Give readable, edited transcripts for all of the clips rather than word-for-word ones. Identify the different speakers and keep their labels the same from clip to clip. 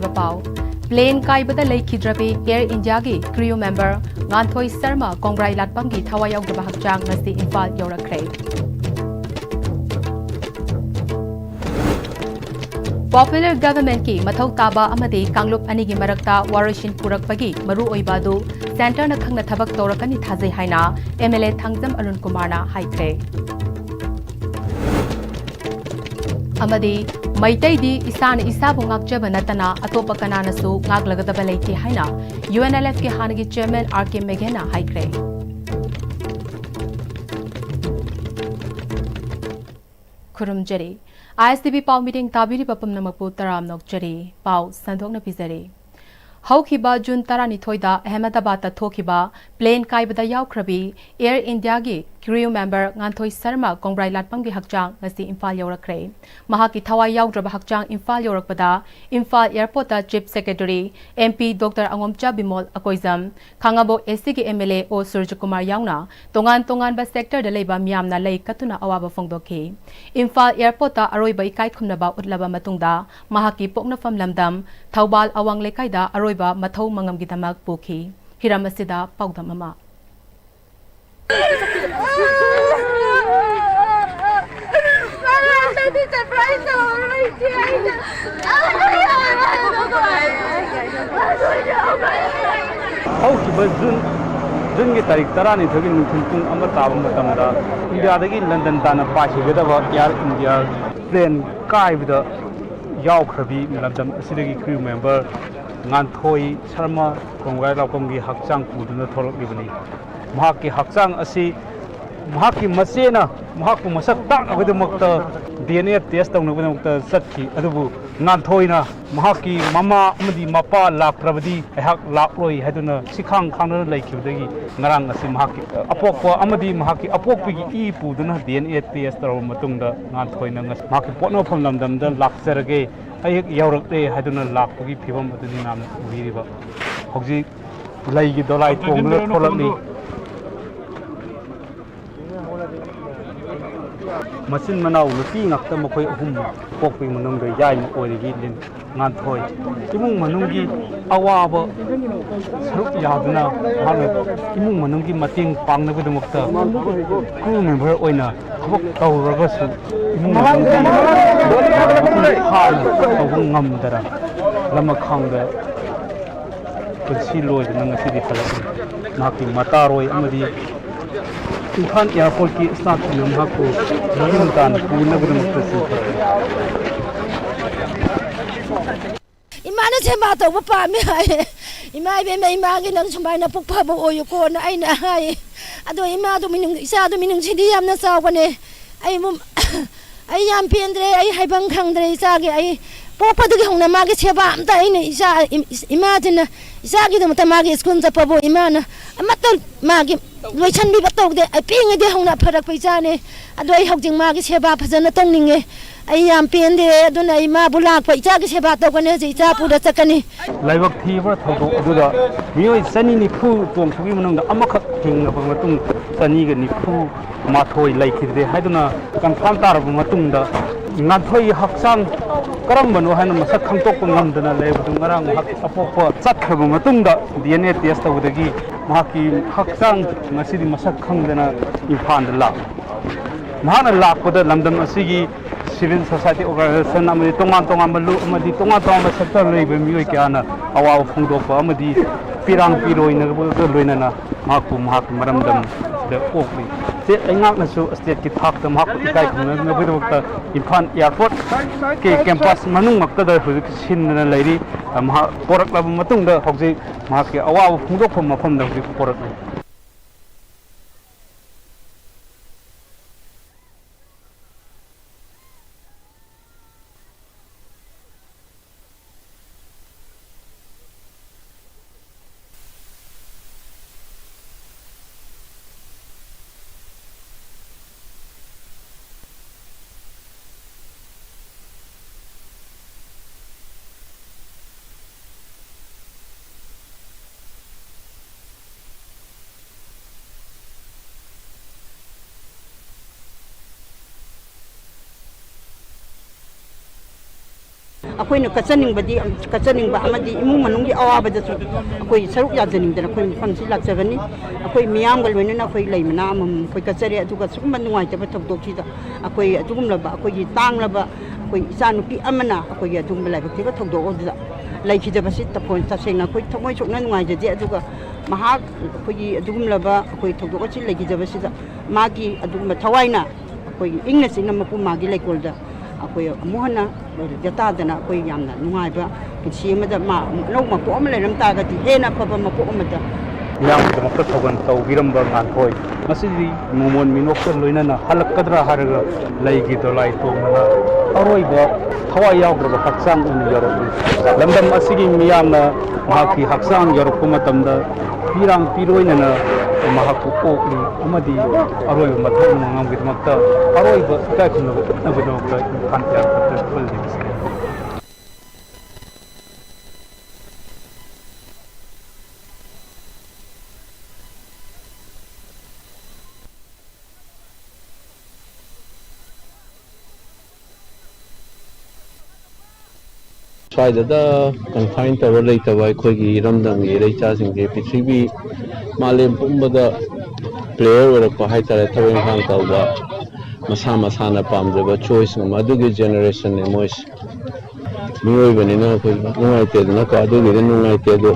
Speaker 1: pau. Plane kaibada leikhidrabe Air India gi crew member Nganthoi Sharma Kongrai Latpamgi thawayawdaba hakchang ngasi Imphal yaurakre. Popular government ki mathau taba amadi Kanglup anigi marakta warishin purakpagi maru oibadu center na khangna thabak torakani thajai haina MLA Thangjam Arun Kumar na haikre. Amadi Maitai di isan isabu ngakjaba natana atopa kanana su ngaglagadaba leite haina UNLF ke hanagi chairman RK Meghena haikre. Kurum jari ISTV pau meeting tabiri papam namakpu taram nok jari pau sandhok na pizari. Haukiba June tarani thoida Ahmedabad ta thokiba plane kaibada yaukrabi Air India gi crew member Nganthoi Sharma Kongrai Latpamgi hakchang ngasi Imphal yaurakre. Mahaki thawai yaudraba hakchang Imphal yaurakpada Imphal Airport ta Chief Secretary MP Dr. Angomcha Bimol Akoizam Khangabo SC gi MLA O Surja Kumar yauna tongan ba sector da leiba miyamna lei katuna awaba phongdokhi. Imphal Airport ta aroiba ikai khumnaba utlaba matungda mahaki pokna fam lamdam Thaubal awang lekaida aroiba mathau mangamgi damak pokhi. Hiramasida paudam ama.
Speaker 2: June tarik tarani thogi nukun amma tabu matamda India dagi London tana pashi gadaba Air India plane kaibda yaukhrabi lamdam asidagi crew member Nganthoi Sharma Kongrai Latpamgi hakchang puduna tholakibani mahaki hakchang asi mahaki masena mahaku masak taknabadamakta DNA test tawnabadamakta satki adubu Nganthoina mahaki mama amadi mapa lakrabadi ahak lakroi haduna sikhang khangna laikhibdagi ngarang asi mahaki apokwa amadi mahaki apokpigi I puduna DNA test taw matungda Nganthoina mahaki potno phomlamdamda lakserage ayek yaurakte haduna lakpagi phibam aduni nam ubiriba hauji laigi dolai tongna tholakni Masin manau nupi ngakta makoi ahum pokpi manungga yai makorigi lin Nganthoi imung manunggi awaba saruk yaduna hana imung manunggi mating pangnabadamakta crew member oina thabak tawragasu imung manunggi hana tawba ngamdara lama khangda punsi loiduna ngasidi halakni naki mataroi amadi Imphal Airport ki staff team haku Mahintan puna gudamukta
Speaker 3: Imana sema to papa mi hai imai be mai magi nang sumbai na pukpa bo oyu ko na ai na hai ado ima do minung isa do minung sidi yam na saw ne ai mum ai yam pendre ai hai bang khang dre isa ge ai popa du ge hong na magi seba am ta ai ne isa imagine isa gi do mata magi skun za pabo imana amatal magi loi chan bi batok de ai ping de hong na pharak paisa ne ado ai hokjing magi seba phajana tong ninge ai yam pende aduna ima bulak pai cha gi seba to kane ji cha pu da chakani
Speaker 2: laibak thibra thodo aduda mioi sani ni phu tong thugi munung da amakhat thing na matung sani ga ni phu mathoi laikhide haiduna confirm tar matung da Nganthoi hakchang karambano haina masak khangtok ngamdana leibdu ngarang hak apokpa chathaba matungda DNA test tawdagi mahaki hakchang ngasidi masak khangdana Imphal la mahana lakpada lamdam asigi civil society organization amadi tongan malu amadi tongan sector leibe mioi kyana awa phungdokpa amadi pirang piroina loinana mahak maramdam da okli se engak nasu state ki thak ta mahak ikai khungna nabudokta Imphal Airport ke campus manung makta da hujuk sinna leiri mahak porak lab matung da hokje mahak ke awa phungdok mafam da hujuk porak
Speaker 4: ꯑꯩꯈꯣꯏꯅ ꯀꯠꯆꯅꯤꯡꯕ ꯑꯃꯗꯤ ꯏꯃꯨꯡ ꯃꯅꯨꯡꯒꯤ ꯑꯋꯥꯕꯗꯁꯨ ꯑꯩꯈꯣꯏ ꯁꯔꯨꯛ ꯌꯥꯖꯅꯤꯡꯗꯅ ꯑꯩꯈꯣꯏ ꯃꯐꯝꯁꯤ ꯂꯥꯛꯆꯕꯅꯤ ꯑꯩꯈꯣꯏ ꯃꯤꯌꯥꯝꯒ ꯂꯣꯏꯅꯅ ꯑꯩꯈꯣꯏ ꯂꯩ ꯃꯅꯥ ꯑꯃꯃꯝ ꯑꯩꯈꯣꯏ ꯀꯠꯆꯔꯦ ꯑꯗꯨꯒ ꯁꯤꯒꯨꯝꯕ ꯅꯨꯡꯉꯥꯏꯇꯕ ꯊꯧꯗꯣꯛꯁꯤꯗ ꯑꯩꯈꯣꯏ ꯑꯗꯨꯒꯨꯝꯂꯕ ꯑꯩꯈꯣꯏꯒꯤ ꯇꯥꯡꯂꯕ ꯑꯩꯈꯣꯏ ꯏꯆꯥꯅꯨꯄꯤ ꯑꯃꯅ ꯑꯩꯈꯣꯏꯒꯤ ꯑꯗꯨꯒꯨꯝꯕ ꯂꯥꯏꯕꯛ ꯊꯤꯕ ꯊꯧꯗꯣꯛ ꯑꯗꯨꯗ ꯂꯩꯈꯤꯗꯕꯁꯤ ꯇꯁꯦꯡꯅ ꯑꯩꯈꯣꯏ ꯊꯃꯣꯏ ꯁꯣꯛꯅ ꯅꯨꯡꯉꯥꯏꯖꯗꯦ ꯑꯗꯨꯒ ꯃꯍꯥꯛ ꯑꯩꯈꯣꯏꯒꯤ ꯑꯗꯨꯒꯨꯝꯂꯕ ꯑꯩꯈꯣꯏ ꯊꯧꯗꯣꯛ ꯑꯁꯤ ꯂꯩꯈꯤꯗꯕꯁꯤꯗ ꯃꯥꯒꯤ ꯑꯗꯨꯒꯨꯝꯕ ꯊꯋꯥꯏꯅ ꯑꯩꯈꯣꯏꯒꯤ ꯏꯪꯅ ꯆꯤꯛꯅ ꯃꯄꯨ ꯃꯥꯒꯤ ꯂꯩꯀꯣꯜꯗ ꯑꯩꯈꯣꯏ ꯑꯃꯨꯛ ꯍꯟꯅ ꯌꯇꯥꯗꯅ ꯑꯩꯈꯣꯏ ꯌꯥꯝꯅ ꯅꯨꯡꯉꯥꯏꯕ ꯄꯨꯟꯁꯤ ꯑꯃꯗ ꯃꯥ ꯑꯅꯧꯕ ꯃꯄꯣꯛ ꯑꯃ ꯂꯩꯔꯝ ꯇꯥꯔꯒꯗꯤ ꯍꯦꯟꯅ ꯑꯐꯕ ꯃꯄꯣꯛ ꯑꯃꯗ
Speaker 2: ꯃꯤꯌꯥꯝꯒꯤꯗꯃꯛꯇ ꯊꯧꯒꯜ ꯇꯧꯕꯤꯔꯝꯕ ꯉꯥꯟꯊꯣꯏ ꯉꯁꯤꯗꯤ ꯅꯣꯡꯃꯣꯟ ꯃꯤꯅꯣꯛꯀ ꯂꯣꯏꯅꯅ ꯍꯜꯂꯛꯀꯗ꯭ꯔꯥ ꯍꯥꯏꯔꯒ ꯂꯩꯒꯤ ꯗꯣꯂꯥꯏ ꯇꯣꯡꯗꯅ ꯑꯔꯣꯏꯕ ꯊꯋꯥꯏ ꯌꯥꯎꯗ꯭ꯔꯕ ꯍꯛꯆꯥꯡ ꯑꯣꯏꯅ ꯌꯧꯔꯛꯂꯤ ꯂꯝꯗꯝ ꯑꯁꯤꯒꯤ ꯃꯤꯌꯥꯝꯅ ꯃꯍꯥꯛꯀꯤ ꯍꯛꯆꯥꯡ ꯌꯧꯔꯛꯄ ꯃꯇꯝꯗ ꯄꯤꯔꯥꯡ ꯄꯤꯔꯣꯏꯅꯅ ꯃꯍꯥꯛꯄꯨ ꯑꯣꯛꯂꯤ ꯑꯃꯗꯤ ꯑꯔꯣꯏꯕ ꯃꯊꯧ ꯃꯉꯥꯝꯒꯤꯗꯃꯛꯇ ꯑꯔꯣꯏꯕ ꯏꯀꯥꯏꯈꯨꯝꯅꯕ ꯎꯠꯅꯕꯒꯤꯗꯃꯛꯇ ꯏꯝꯐꯥꯜ ꯑꯦꯌꯥꯔꯄꯣꯔꯠꯇ ꯄꯨꯜꯂꯤꯕꯁꯤ
Speaker 5: ꯁ꯭ꯋꯥꯏꯗꯗ ꯀꯟꯐꯥꯏꯟ ꯇꯧꯔ ꯂꯩꯇꯕ ꯑꯩꯈꯣꯏꯒꯤ ꯏꯔꯝꯗꯝꯒꯤ ꯏꯔꯩꯆꯥꯁꯤꯡꯁꯦ ꯄ꯭ꯔꯤꯊꯤꯕꯤ ꯃꯥꯂꯦꯝ ꯄꯨꯝꯕꯗ ꯄ꯭ꯂꯦꯌꯔ ꯑꯣꯏꯔꯛꯄ ꯍꯥꯏꯇꯥꯔꯦ ꯊꯕꯛ ꯏꯪꯈꯥꯡ ꯇꯧꯕ ꯃꯁꯥ ꯃꯁꯥꯅ ꯄꯥꯝꯖꯕ ꯆꯣꯏꯁ ꯑꯃ ꯑꯗꯨꯒꯤ ꯖꯦꯅꯦꯔꯦꯁꯟꯅꯦ ꯃꯣꯏꯁꯦ ꯃꯤꯑꯣꯏꯕꯅꯤꯅ ꯑꯩꯈꯣꯏ ꯅꯨꯡꯉꯥꯏꯇꯦꯗꯅꯀꯣ ꯑꯗꯨꯒꯤꯗꯤ ꯅꯨꯡꯉꯥꯏꯇꯦ ꯑꯗꯣ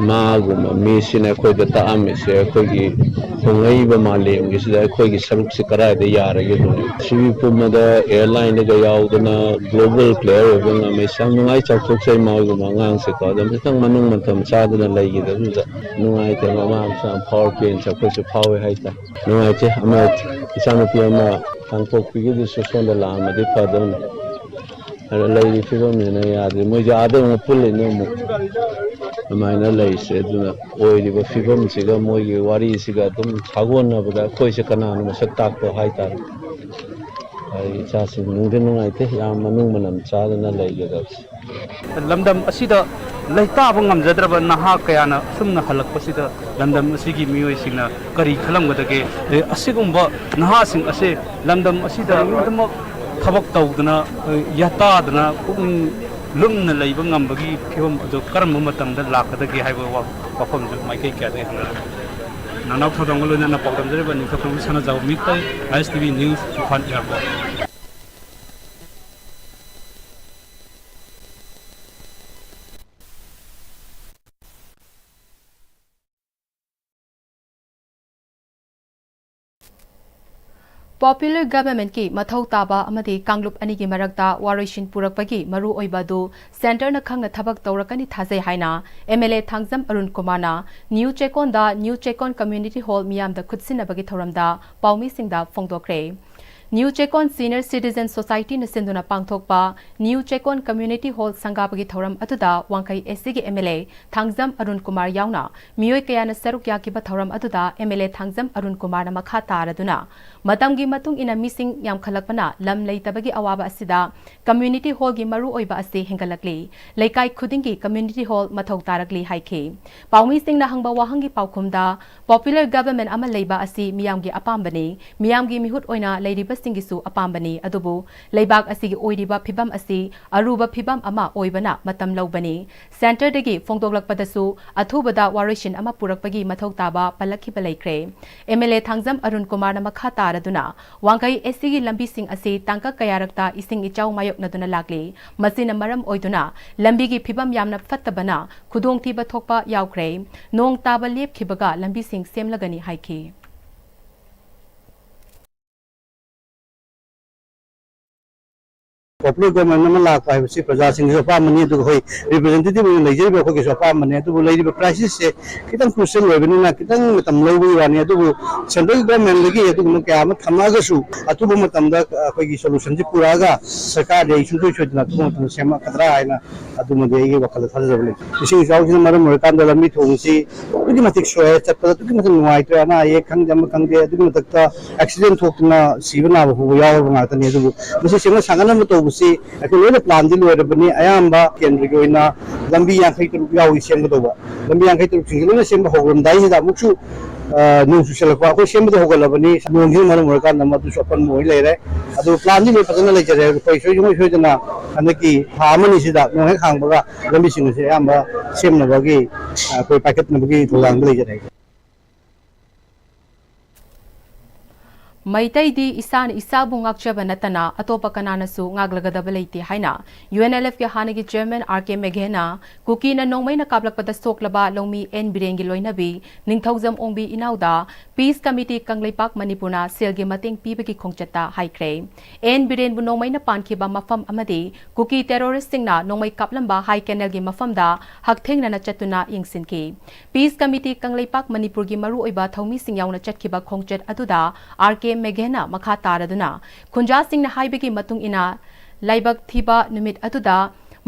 Speaker 5: ꯃꯥꯒꯨꯝꯕ ꯃꯤꯁꯤꯅ ꯑꯩꯈꯣꯏꯗ ꯇꯥꯛꯑꯝꯃꯤꯁꯦ ꯑꯩꯈꯣꯏꯒꯤ ꯍꯣꯡꯂꯛꯏꯕ ꯃꯥꯂꯦꯝꯒꯤꯁꯤꯗ ꯑꯩꯈꯣꯏꯒꯤ ꯁꯔꯨꯛꯁꯦ ꯀꯗꯥꯏꯗ ꯌꯥꯔꯒꯦꯗꯨꯅꯤ ꯄ꯭ꯔꯤꯊꯤꯕꯤ ꯄꯨꯝꯕꯗ ꯑꯦꯌꯔꯂꯥꯏꯟꯗꯒ ꯌꯥꯎꯗꯅ ꯒ꯭ꯂꯣꯕal ꯄ꯭ꯂꯦꯌꯔ ꯑꯣꯏꯕ ꯉꯝꯃꯤ ꯌꯥꯝ ꯅꯨꯡꯉꯥꯏ ꯆꯥꯎꯊꯣꯛꯆꯩ ꯃꯥꯒꯨꯝꯕ ꯑꯉꯥꯡꯁꯦꯀꯣ ꯑꯗꯣ ꯈꯤꯇꯪ ꯃꯅꯨꯡ ꯃꯇꯝ ꯆꯥꯗꯅ ꯂꯩꯈꯤꯗꯕꯗꯨꯗ ꯅꯨꯡꯉꯥꯏꯇꯦ ꯃꯃꯥ ꯃꯆꯥ ꯐꯥꯎꯔ ꯄꯦꯟꯁꯦ ꯑꯩꯈꯣꯏꯁꯨ ꯐꯥꯎꯋꯦ ꯍꯥꯏꯇꯥꯔꯦ ꯅꯨꯡꯉꯥꯏꯇꯦ ꯑꯃ ꯏꯆꯥꯅꯨꯄꯤ ꯑꯃ ꯀꯥꯡꯄꯣꯛꯄꯤꯒꯤꯗꯨꯁꯨ ꯁꯣꯝꯗ ꯂꯥꯛꯑꯝꯃꯗꯤ ꯐꯗꯧꯅꯤ ꯑꯗ ꯂꯩꯔꯤ ꯐꯤꯕꯝꯁꯤꯅ ꯌꯥꯗ꯭ꯔꯦ ꯃꯣꯏꯁꯦ ꯑꯥꯗ ꯑꯃꯨꯛ ꯄꯨꯜꯂꯤꯅꯦ ꯑꯃꯨꯛ ꯑꯗꯨꯃꯥꯏꯅ ꯂꯩꯔꯤꯁꯦ ꯑꯗꯨꯅ ꯑꯣꯏꯔꯤꯕ ꯐꯤꯕꯝꯁꯤꯒ ꯃꯣꯏꯒꯤ ꯋꯥꯔꯤꯁꯤꯒ ꯑꯗꯨꯝ ꯁꯥꯒꯣꯟꯅꯕꯗ ꯑꯩꯈꯣꯏꯁꯦ ꯀꯅꯥꯅꯣ ꯃꯁꯛ ꯇꯥꯛꯄ ꯍꯥꯏꯇꯥꯔꯦ ꯏꯆꯥꯁꯤꯡ ꯅꯨꯡꯗꯤ ꯅꯨꯡꯉꯥꯏꯇꯦ ꯌꯥꯝ ꯃꯅꯨꯡ ꯃꯅꯝ ꯆꯥꯗꯅ ꯂꯩꯒꯗꯕꯁꯦ
Speaker 2: ꯂꯝꯗꯝ ꯑꯁꯤꯗ ꯂꯩꯇꯥꯕ ꯉꯝꯖꯗ꯭ꯔꯕ ꯅꯍꯥ ꯀꯌꯥꯅ ꯑꯁꯨꯝꯅ ꯍꯜꯂꯛꯄꯁꯤꯗ ꯂꯝꯗꯝ ꯑꯁꯤꯒꯤ ꯃꯤꯑꯣꯏꯁꯤꯡꯅ ꯀꯔꯤ ꯈꯜꯂꯝꯒꯗꯒꯦ ꯑꯁꯤꯒꯨꯝꯕ ꯅꯍꯥꯁꯤꯡ ꯑꯁꯦ ꯂꯝꯗꯝ ꯑꯁꯤꯗ ꯂꯣꯏꯅꯃꯛ ꯊꯕꯛ ꯇꯧꯗꯅ ꯌꯥꯇꯥꯗꯅ ꯄꯨꯛꯅꯤꯡ ꯂꯨꯝꯅ ꯂꯩꯕ ꯉꯝꯕꯒꯤ ꯐꯤꯕꯝ ꯑꯗꯨ ꯀꯔꯝꯕ ꯃꯇꯝꯗ ꯂꯥꯛꯀꯗꯒꯦ ꯍꯥꯏꯕ ꯋꯥꯐꯝꯁꯨ ꯃꯥꯏꯀꯩ ꯀꯌꯥꯗꯒꯤ ꯍꯪꯅꯔꯦ ꯅꯅꯥꯎ ꯊꯧꯗꯥꯡꯒ ꯂꯣꯏꯅꯅ ꯄꯥꯎꯗꯝꯖꯔꯤꯕ ꯅꯤꯡꯊꯧ Sanajao Meitei ISTV news Imphal airport
Speaker 1: popular ꯒꯚꯔꯟꯃꯦꯟꯠꯀꯤ ꯃꯊꯧ ꯇꯥꯕ ꯑꯃꯗꯤ ꯀꯥꯡꯂꯨꯞ ꯑꯅꯤꯒꯤ ꯃꯔꯛꯇ ꯋꯥꯔꯣꯏꯁꯤꯟ ꯄꯨꯔꯛꯄꯒꯤ ꯃꯔꯨꯑꯣꯏꯕ ꯑꯗꯨ ꯁꯦꯟꯇꯔꯅ ꯈꯪꯅ ꯊꯕꯛ ꯇꯧꯔꯛꯀꯅꯤ ꯊꯥꯖꯩ ꯍꯥꯏꯅ MLA ꯊꯥꯡꯖꯝ ꯑꯔꯨꯟ ꯀꯨꯃꯥꯔꯅ ꯅ꯭ꯌꯨ ꯆꯦꯀꯣꯟꯗ ꯅ꯭ꯌꯨ ꯆꯦꯀꯣꯟ ꯀꯝꯃ꯭ꯌꯨꯅꯤꯇꯤ ꯍꯣꯜ ꯃꯤꯌꯥꯝꯗ ꯈꯨꯠꯁꯤꯟꯅꯕꯒꯤ ꯊꯧꯔꯝꯗ ꯄꯥꯎꯃꯤꯁꯤꯡꯗ ꯐꯣꯡꯗꯣꯛꯈ꯭ꯔꯦ ꯅ꯭ꯌꯨ ꯆꯦꯀꯣꯟ ꯁꯤꯅꯤꯌꯔ ꯁꯤꯇꯤꯖꯦꯟ ꯁꯣꯁꯥꯏꯇꯤꯅ ꯁꯤꯟꯗꯨꯅ ꯄꯥꯡꯊꯣꯛꯄ ꯅ꯭ꯌꯨ ꯆꯦꯀꯣꯟ ꯀꯝꯃ꯭ꯌꯨꯅꯤꯇꯤ ꯍꯣꯜ ꯁꯪꯒꯥꯕꯒꯤ ꯊꯧꯔꯝ ꯑꯗꯨꯗ ꯋꯥꯡꯈꯩ SCꯒꯤ MLA ꯊꯥꯡꯖꯝ ꯑꯔꯨꯟ ꯀꯨꯃꯥꯔ ꯌꯥꯎꯅ ꯃꯤꯑꯣꯏ ꯀꯌꯥꯅ ꯁꯔꯨꯛ ꯌꯥꯈꯤꯕ ꯊꯧꯔꯝ ꯑꯗꯨꯗ MLA ꯊꯥꯡꯖꯝ ꯑꯔꯨꯟ ꯀꯨꯃꯥꯔꯅ ꯃꯈꯥ ꯇꯥꯔꯗꯨꯅ ꯃꯇꯝꯒꯤ ꯃꯇꯨꯡ ꯏꯟꯅ ꯃꯤꯁꯤꯡ ꯌꯥꯝꯈꯠꯂꯛꯄꯅ ꯂꯝ ꯂꯩꯇꯕꯒꯤ ꯑꯋꯥꯕ ꯑꯁꯤꯗ ꯀꯝꯃ꯭ꯌꯨꯅꯤꯇꯤ ꯍꯣꯜꯒꯤ ꯃꯔꯨꯑꯣꯏꯕ ꯑꯁꯤ ꯍꯦꯟꯒꯠꯂꯛꯂꯤ ꯂꯩꯀꯥꯏ ꯈꯨꯗꯤꯡꯒꯤ ꯀꯝꯃ꯭ꯌꯨꯅꯤꯇꯤ ꯍꯣꯜ ꯃꯊꯧ ꯇꯥꯔꯛꯂꯤ ꯍꯥꯏꯈꯤ ꯄꯥꯎꯃꯤꯁꯤꯡꯅ ꯍꯪꯕ ꯋꯥꯍꯪꯒꯤ ꯄꯥꯎꯈꯨꯝꯗ ꯄꯣꯄꯨꯂꯔ ꯒꯚꯔꯟꯃꯦꯟꯠ ꯑꯃ ꯂꯩꯕ ꯑꯁꯤ ꯃꯤꯌꯥꯝꯒꯤ ꯑꯄꯥꯝꯕꯅꯤ ꯃꯤꯌꯥꯝꯒꯤ ꯃꯤꯍꯨꯠ ꯑꯣꯏꯅ ꯂꯩꯔꯤꯕꯁꯤꯡꯒꯤꯁꯨ ꯑꯄꯥꯝꯕꯅꯤ ꯑꯗꯨꯕꯨ ꯂꯩꯕꯥꯛ ꯑꯁꯤꯒꯤ ꯑꯣꯏꯔꯤꯕ ꯐꯤꯚꯝ ꯑꯁꯤ ꯑꯔꯨꯕ ꯐꯤꯚꯝ ꯑꯃ ꯑꯣꯏꯕꯅ ꯃꯇꯝ ꯂꯧꯕꯅꯤ ꯁꯦꯟꯇꯔꯗꯒꯤ ꯐꯣꯡꯗꯣꯛꯂꯛꯄꯗꯁꯨ ꯑꯊꯨꯕꯗ ꯋꯥꯔꯣꯏꯁꯤꯟ ꯑꯃ ꯄꯨꯔꯛꯄꯒꯤ ꯃꯊꯧ ꯇꯥꯕ ꯄꯜꯂꯛꯈꯤꯕ ꯂꯩꯈ꯭ꯔꯦ MLA ꯊꯥꯡꯖꯝ ꯑꯔꯨꯟ ꯀꯨꯃꯥꯔꯅ ꯃꯈꯥ ꯇꯥꯔꯗꯨꯅ ꯋꯥꯡꯈꯩ SCꯒꯤ ꯂꯝꯕꯤꯁꯤꯡ ꯑꯁꯤ ꯇꯥꯡꯀꯛ ꯀꯌꯥꯔꯛꯇ ꯏꯁꯤꯡ ꯏꯆꯥꯎ ꯃꯥꯌꯣꯛꯅꯗꯨꯅ ꯂꯥꯛꯂꯤ ꯃꯁꯤꯅ ꯃꯔꯝ ꯑꯣꯏꯗꯨꯅ ꯂꯝꯕꯤꯒꯤ ꯐꯤꯚꯝ ꯌꯥꯝꯅ ꯐꯠꯇꯕꯅ ꯈꯨꯗꯣꯡꯊꯤꯕ ꯊꯣꯛꯄ ꯌꯥꯎꯈ꯭ꯔꯦ ꯅꯣꯡ ꯇꯥꯕ ꯂꯦꯞꯈꯤꯕꯒ ꯂꯝꯕꯤꯁꯤꯡ ꯁꯦꯝꯂꯒꯅꯤ ꯍꯥꯏꯈꯤ
Speaker 6: popular government ama lakpa haibasi prajasingisu apamani aduga hoi representative oina leijariba akhoi apamani adubu leiriba crisis se kitang crucial oibanina kitang matam leubi wani adubu central government dagi adugu kya ama thamagasu atubu matamda akhoi gi solution ji puraga sarkar de issue chodna atubu matam sema kadra haina adumu de gi wakal thajabli isi jaujina maram moikanda lami thongsi udi matik soe chapda udi matam nuaitra ana ye khang jam khangde udi matakta accident thokna sibana bu yaw ngata ni adubu misi sema sangana mo to si aku loina plan di luar bani ayamba kendri goina lambi yang kai tu yawi sem do ba lambi yang kai tu singiluna sem ho rom dai da muksu ꯅꯣꯡ ꯆꯨꯁꯜꯂꯛꯄ ꯑꯩꯈꯣꯏ ꯁꯦꯝꯕꯗ ꯍꯧꯒꯠꯂꯕꯅꯤ ꯅꯣꯡꯁꯤꯅ ꯃꯔꯝ ꯑꯣꯏꯔꯀꯥꯟꯗ ꯃꯗꯨꯁꯨ ꯑꯄꯟꯕ ꯑꯣꯏ ꯂꯩꯔꯦ ꯑꯗꯨ ꯄ꯭ꯂꯥꯟꯗꯤ ꯂꯣꯏ ꯐꯖꯅ ꯂꯩꯖꯔꯦ ꯑꯩꯈꯣꯏ ꯁꯣꯏꯗꯅ ꯍꯟꯗꯛꯀꯤ ꯊꯥ ꯑꯃꯅꯤꯁꯤꯗ ꯅꯣꯡ ꯍꯦꯛ ꯍꯥꯡꯕꯒ ꯂꯝꯕꯤꯁꯤꯡ ꯑꯁꯤ ꯑꯌꯥꯝꯕ ꯁꯦꯝꯅꯕꯒꯤ ꯑꯩꯈꯣꯏ ꯄꯥꯏꯈꯠꯅꯕꯒꯤ ꯊꯧꯔꯥꯡꯗ ꯂꯩꯖꯔꯦ
Speaker 1: ꯃꯩꯇꯩꯗꯤ ꯏꯁꯥꯅ ꯏꯁꯥꯕꯨ ꯉꯥꯛꯆꯕ ꯅꯠꯇꯅ ꯑꯇꯣꯞꯄ ꯀꯅꯥꯅꯁꯨ ꯉꯥꯛꯂꯒꯗꯕ ꯂꯩꯇꯦ ꯍꯥꯏꯅ UNLFꯀꯤ ꯍꯥꯟꯅꯒꯤ ꯆꯦꯌꯔꯃꯦꯟ RK ꯃꯦꯘꯦꯅ ꯀꯨꯀꯤꯅ ꯅꯣꯡꯃꯩꯅ ꯀꯥꯞꯂꯛꯄꯗ ꯁꯣꯛꯂꯕ ꯂꯧꯃꯤ N ꯕꯤꯔꯦꯟꯒꯤ ꯂꯣꯏꯅꯕꯤ ꯅꯤꯡꯊꯧꯖꯝ ꯑꯣꯡꯕꯤ ꯏꯅꯥꯎꯗ ꯄꯤꯁ ꯀꯃꯤꯇꯤ ꯀꯪꯂꯩꯄꯥꯛ ꯃꯅꯤꯄꯨꯔꯅ ꯁꯦꯜꯒꯤ ꯃꯇꯦꯡ ꯄꯤꯕꯒꯤ ꯈꯣꯡꯆꯠꯇ ꯍꯥꯏꯈ꯭ꯔꯦ N ꯕꯤꯔꯦꯟꯕꯨ ꯅꯣꯡꯃꯩꯅ ꯄꯥꯟꯈꯤꯕ ꯃꯐꯝ ꯑꯃꯗꯤ ꯀꯨꯀꯤ ꯇꯦꯔꯣꯔꯤꯁꯁꯤꯡꯅ ꯅꯣꯡꯃꯩ ꯀꯥꯞꯂꯝꯕ ꯍꯥꯏ ꯀꯦꯅꯦꯜꯒꯤ ꯃꯐꯝꯗ ꯍꯛꯊꯦꯡꯅꯅ ꯆꯠꯇꯨꯅ ꯌꯦꯡꯁꯤꯟꯈꯤ ꯄꯤꯁ ꯀꯃꯤꯇꯤ ꯀꯪꯂꯩꯄꯥꯛ ꯃꯅꯤꯄꯨꯔꯒꯤ ꯃꯔꯨꯑꯣꯏꯕ ꯊꯧꯃꯤꯁꯤꯡ ꯌꯥꯎꯅ ꯆꯠꯈꯤꯕ ꯈꯣꯡꯆꯠ ꯑꯗꯨꯗ RK ꯃꯦꯘꯦꯅ ꯃꯈꯥ ꯇꯥꯔꯗꯨꯅ ꯈꯨꯟꯖꯥꯁꯤꯡꯅ ꯍꯥꯏꯕꯒꯤ ꯃꯇꯨꯡ ꯏꯟꯅ ꯂꯥꯏꯕꯛ ꯊꯤꯕ ꯅꯨꯃꯤꯠ ꯑꯗꯨꯗ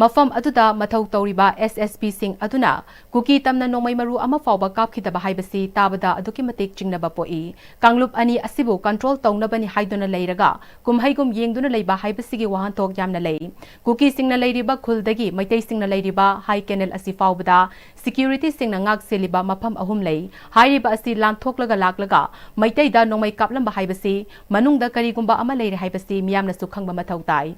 Speaker 1: ꯃꯐꯝ ꯑꯗꯨꯗ ꯃꯊꯧ ꯇꯧꯔꯤꯕ SSPꯁꯤꯡ ꯑꯗꯨꯅ ꯀꯨꯀꯤ ꯇꯝꯅ ꯅꯣꯡꯃꯩ ꯃꯔꯨ ꯑꯃ ꯐꯥꯎꯕ ꯀꯥꯞꯈꯤꯗꯕ ꯍꯥꯏꯕꯁꯤ ꯇꯥꯕꯗ ꯑꯗꯨꯛꯀꯤ ꯃꯇꯤꯛ ꯆꯤꯡꯅꯕ ꯄꯣꯛꯏ ꯀꯥꯡꯂꯨꯞ ꯑꯅꯤ ꯑꯁꯤꯕꯨ ꯀꯟꯇ꯭ꯔꯣꯜ ꯇꯧꯅꯕꯅꯤ ꯍꯥꯏꯗꯨꯅ ꯂꯩꯔꯒ ꯀꯨꯝꯍꯩꯒꯨꯝ ꯌꯦꯡꯗꯨꯅ ꯂꯩꯕ ꯍꯥꯏꯕꯁꯤꯒꯤ ꯋꯥꯍꯟꯊꯣꯛ ꯌꯥꯝꯅ ꯂꯩ ꯀꯨꯀꯤꯁꯤꯡꯅ ꯂꯩꯔꯤꯕ ꯈꯨꯜꯗꯒꯤ ꯃꯩꯇꯩꯁꯤꯡꯅ ꯂꯩꯔꯤꯕ ꯍꯥꯏ ꯀꯦꯅꯦꯜ ꯑꯁꯤ ꯐꯥꯎꯕꯗ ꯁꯤꯀ꯭ꯌꯨꯔꯤꯇꯤꯁꯤꯡꯅ ꯉꯥꯛ ꯁꯦꯜꯂꯤꯕ ꯃꯐꯝ ꯑꯍꯨꯝ ꯂꯩ ꯍꯥꯏꯔꯤꯕ ꯑꯁꯤ ꯂꯥꯟꯊꯣꯛꯂꯒ ꯂꯥꯛꯂꯒ ꯃꯩꯇꯩꯗ ꯅꯣꯡꯃꯩ ꯀꯥꯞꯂꯝꯕ ꯍꯥꯏꯕꯁꯤ ꯃꯅꯨꯡꯗ ꯀꯔꯤꯒꯨꯝꯕ ꯑꯃ ꯂꯩꯔꯦ ꯍꯥꯏꯕꯁꯤ ꯃꯤꯌꯥꯝꯅꯁꯨ ꯈꯪꯕ ꯃꯊꯧ ꯇꯥꯏ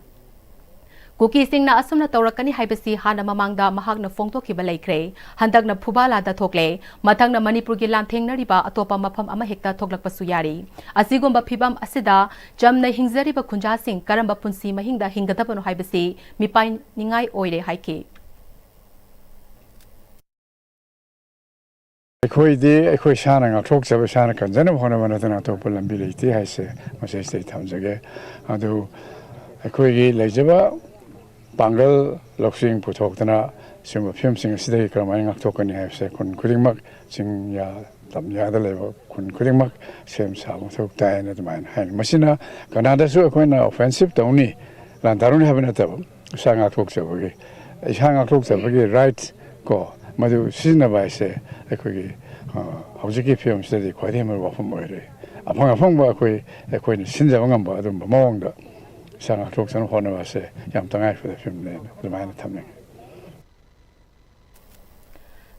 Speaker 1: ꯀꯨꯀꯤꯁꯤꯡꯅ ꯑꯁꯨꯝꯅ ꯇꯧꯔꯛꯀꯅꯤ ꯍꯥꯏꯕꯁꯤ ꯍꯥꯟꯅ ꯃꯃꯥꯡꯗ ꯃꯍꯥꯛꯅ ꯐꯣꯡꯗꯣꯛꯈꯤꯕ ꯂꯩꯈ꯭ꯔꯦ ꯍꯟꯗꯛꯅ ꯐꯨꯕꯥꯂꯥꯗ ꯊꯣꯛꯂꯦ ꯃꯊꯪꯅ ꯃꯅꯤꯄꯨꯔꯒꯤ ꯂꯥꯟꯊꯦꯡꯅꯔꯤꯕ ꯑꯇꯣꯞꯄ ꯃꯐꯝ ꯑꯃ ꯍꯦꯛꯇ ꯊꯣꯛꯂꯛꯄꯁꯨ ꯌꯥꯔꯤ ꯑꯁꯤꯒꯨꯝꯕ ꯐꯤꯚꯝ ꯑꯁꯤꯗ ꯆꯝꯅ ꯍꯤꯡꯖꯔꯤꯕ ꯈꯨꯟꯖꯥꯁꯤꯡ ꯀꯔꯝꯕ ꯄꯨꯟꯁꯤ ꯃꯍꯤꯡꯗ ꯍꯤꯡꯒꯗꯕꯅꯣ ꯍꯥꯏꯕꯁꯤ ꯃꯤꯄꯥꯏꯅꯤꯡꯉꯥꯏ ꯑꯣꯏꯔꯦ ꯍꯥꯏꯈꯤ
Speaker 7: ꯑꯩꯈꯣꯏꯗꯤ ꯑꯩꯈꯣꯏ ꯏꯁꯥꯅ ꯉꯥꯛꯊꯣꯛꯆꯕ ꯏꯁꯥꯅ ꯀꯟꯖꯅꯕ ꯍꯣꯠꯅꯕ ꯅꯠꯇꯅ ꯑꯇꯣꯞꯄ ꯂꯝꯕꯤ ꯂꯩꯇꯦ ꯍꯥꯏꯁꯦ ꯃꯁꯤꯁꯤꯗ ꯊꯝꯖꯒꯦ ꯑꯗꯨ ꯑꯩꯈꯣꯏꯒꯤ ꯂꯩꯖꯕ ꯄꯥꯡꯒꯜ ꯂꯧꯁꯤꯡ ꯄꯨꯊꯣꯛꯇꯅ ꯁꯤꯒꯨꯝꯕ ꯐꯤꯕꯝꯁꯤꯡ ꯑꯁꯤꯗꯒꯤ ꯀꯔꯝꯍꯥꯏꯅ ꯉꯥꯛꯊꯣꯛꯀꯅꯤ ꯍꯥꯏꯕꯁꯦ ꯈꯨꯟ ꯈꯨꯗꯤꯡꯃꯛ ꯆꯤꯡꯌꯥ ꯇꯝꯌꯥꯗ ꯂꯩꯕ ꯈꯨꯟ ꯈꯨꯗꯤꯡꯃꯛ ꯁꯦꯝ ꯁꯥꯕ ꯃꯊꯧ ꯇꯥꯏꯅ ꯑꯗꯨꯃꯥꯏꯅ ꯍꯥꯏꯅꯤ ꯃꯁꯤꯅ ꯀꯅꯥꯗꯁꯨ ꯑꯩꯈꯣꯏꯅ ꯑꯣꯐꯦꯟꯁꯤꯞ ꯇꯧꯅꯤ ꯂꯥꯟꯗꯥꯔꯨꯅꯤ ꯍꯥꯏꯕ ꯅꯠꯇꯕ ꯏꯁꯥ ꯉꯥꯛꯊꯣꯛꯆꯕꯒꯤ ꯔꯥꯏꯠ ꯀꯣ ꯃꯗꯨ ꯁꯤꯖꯤꯟꯅꯕ ꯍꯥꯏꯁꯦ ꯑꯩꯈꯣꯏꯒꯤ ꯍꯧꯖꯤꯛꯀꯤ ꯐꯤꯕꯝꯁꯤꯗꯗꯤ ꯈ꯭ꯋꯥꯏꯗꯒꯤ ꯃꯔꯨ ꯋꯥꯐꯝ ꯑꯣꯏꯔꯦ ꯑꯐꯪꯕ ꯑꯩꯈꯣꯏꯅ ꯁꯤꯟꯖꯕ ꯉꯝꯕ ꯑꯗꯨꯝꯕ ꯃꯑꯣꯡꯗ ꯏꯁꯥ ꯉꯥꯛꯊꯣꯛꯆꯅꯕ ꯍꯣꯠꯅꯕ ꯑꯁꯦ ꯌꯥꯝ ꯇꯉꯥꯏꯐꯗꯕ ꯐꯤꯕꯝꯅꯦꯅ ꯑꯗꯨꯃꯥꯏꯅ ꯊꯝꯅꯤꯡꯉꯤ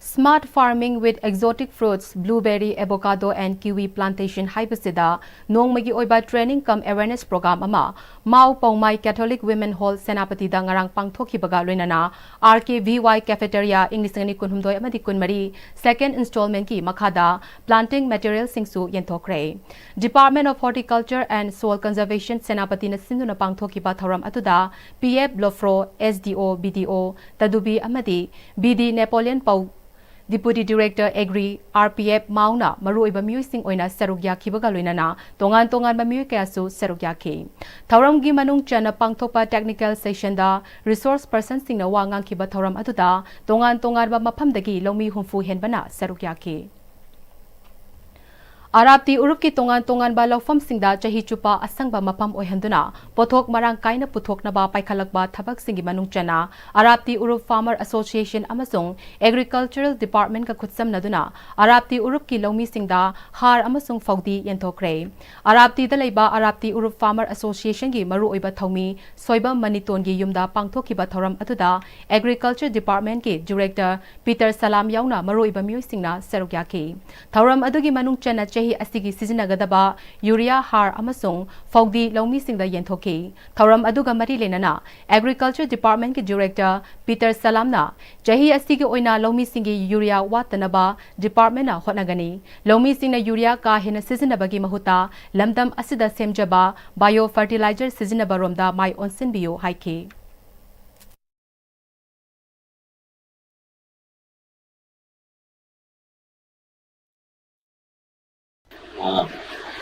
Speaker 1: Smart farming with exotic fruits, blueberry, avocado and kiwi plantation haibasida nongmagi oiba training cum awareness program ama Mau Paumai Catholic Women Hall Senapati da ngarang pangthokibaga loinana RKVY Cafeteria English ngani kunhumdoi amadi kunmari second installment ki makhada planting materials singsu yenthokre Department of Horticulture and Soil Conservation Senapati na sinduna pangthokiba thoram atuda PF Blofro SDO BDO Tadubi amadi BD Napoleon Pau Deputy Director Agri RPF Mauna Maruiba Muising Oina Serugya Kibaga Loinana Tongan Mamu Kasu Serugya Ki Tauramgi Manung Chana Pangtopa Technical Session da Resource Person Singna Wangang Kiba Tauram Atuda Tongan Ba Mapamdagi Lomi Humfu Henbana Serugya Ki Arabti Urupki Tongan ba Laufam Singda Chahi Chupa Asangba Mapam Oihanduna Pothok Marang Kaina Puthok Naba Paikalakba Tabak Singi Manung Chana Arabti Urup Farmer Association Amasung Agricultural Department ka Kutsam Naduna Arabti Urupki Lomi Singda Har Amasung Faudi Yentokre Arabti Dalaiba Arabti Urup Farmer Association gi Maru Oiba Thomi Soiba Maniton gi Yumda Pangthokiba Thoram Atuda Agriculture Department ki Director Peter Salam Yauna Maru Oiba Muisingna Serugyaki Thoram Adugi Manung Chana Chahi asigi siznagadaba urea har amasung fogdi lomi singda yenthoki thauram aduga mari lenana Agriculture Department ki Director Peter Salamna chahi asigi oina lomi singi urea watanaba department na hotnagani lomi singna urea ka hena siznabagi mahuta lamdam asida semjaba bio fertilizer siznaba romda mai onsin bio haiki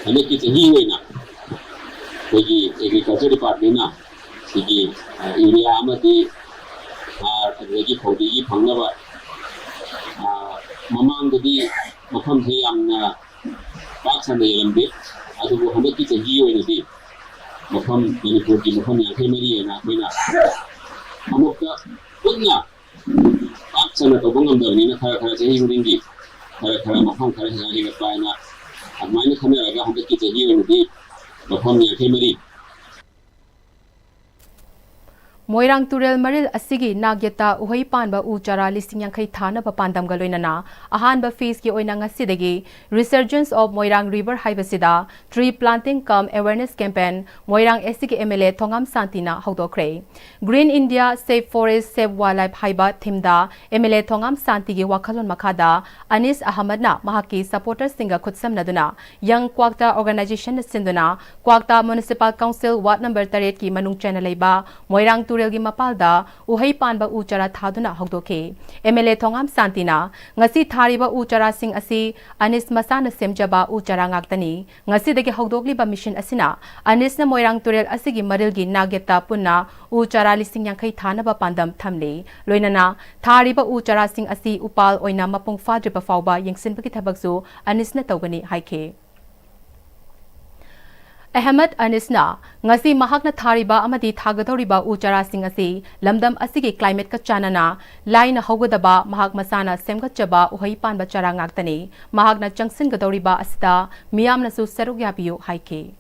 Speaker 8: हमें किसी ही हुए ना कोई agriculture department ना सिगी urea आमदी अदगी फौदी फंगबा ममांगदी मफम से यामना पाक सने लंबे अदुबो हमें किसी ही हुए नदी मफम मणिपुर की मफम यांखे मरी है ना कोईना अमुका पुन्ना पाक सने तो बंगम दरनी ना खरा चाहिए उड़ेंगी खरा मफम खरा जाने का पायना admine kamera handa kita hiyo ni mafam ya kemeri
Speaker 1: Moirang Turel Maril Asigi Nagyata Uhay Panba Uchara listing yang kay Thana Papandam Galoinana, Ahanba Phase ki Oinanga Sidagi, Resurgence of Moirang River Haibasida, Tree Planting Cum Awareness Campaign, Moirang Esigi MLA Tongam Santina Haudokre. Green India Save Forest Save Wildlife Haiba Thimda, MLA Tongam Santigi Wakalon Makada, Anis Ahmadna, Mahaki Supporters Singa Kutsam Naduna, Young Kwakta Organization Sinduna, Kwakta Municipal Council Ward Number 3 ki Manung Channelaiba, Moirang Turelgi Mapalda, Uhay Panba Uchara Thaduna Hogdoke. MLA Tongam Santina, Ngasi Thariba Uchara Sing Asi, Anis Masana Semjaba Uchara Ngagtani, Ngasi Degi Hogdogli Ba Mission Asina, Anis na Moirang Turel Asigi Marilgi Nageta Punna, Uchara Lising Yang Kay Thana Ba Pandam Thamle, Loinana, Thariba Uchara Sing Asi Upal Oina Mapung Fadriba Fauba Yang Sinpaki Tabagzu, Anis na Tawgani Haike. Ahmed Anisna, Ngasi Mahakna Thariba Amadi Thagadoriba Uchara Sing Asi, Lamdam Asigi Climate Ka Chanana, Laina Hogodaba, Mahak Masana Semga Chaba, Uhaipan Bachara Ngagtani, Mahagna Jungsin Gadoriba Asida, Miyamna Su Serugyabiu Haike.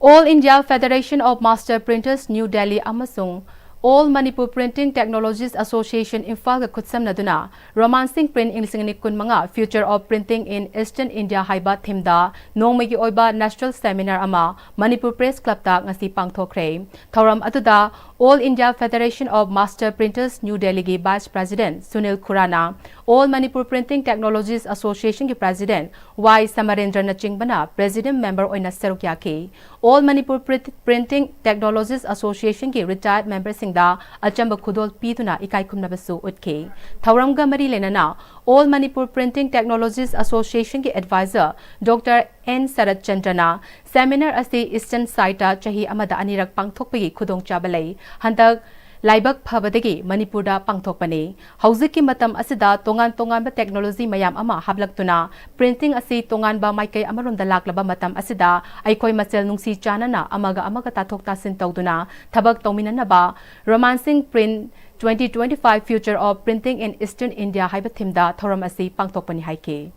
Speaker 1: All India Federation of Master Printers New Delhi Amasung, All Manipur Printing Technologies Association Imphal Kutsam Naduna, Romancing Print English Kun Manga, Future of Printing in Eastern India Haiba Thimda, Nongmagi Oiba National Seminar Ama, Manipur Press Club Ta Ngasi Pangthokre. Thoram Atuda, All India Federation of Master Printers New Delhi Gi Vice President Sunil Khurana, All Manipur Printing Technologies Association Ki President Y Samarendra Nachingbana, President Member Oina Serukyaki, All Manipur Printing Technologies Association Ki Retired Member Singda, Achamba Khudol Pituna Ikai Kumnabasu Utke. Thauramga Mari Lenana, All Manipur Printing Technologies Association Ki Advisor Dr. N. Sarat Chandrana, Seminar Asi Eastern Saita Chahi Amada Anirak Pangthokpagi Khudong Chabalay, Hantak Laibak Phabadagi Manipurda Pangthokpani, Hauziki Matam Asida Tongan Tongan ba Technology Mayam Ama Hablaktuna, Printing Asi Tongan ba Maikay Amaron Dalaklaba Matam Asida, Aikoy Masel Nungsi Chanana, Amaga Tatok Tasin Tawduna, Tabag Tominana ba, Romancing Print 2025 Future of Printing in Eastern India Haibathimda, Thoram Asi Pangthokpani Haike.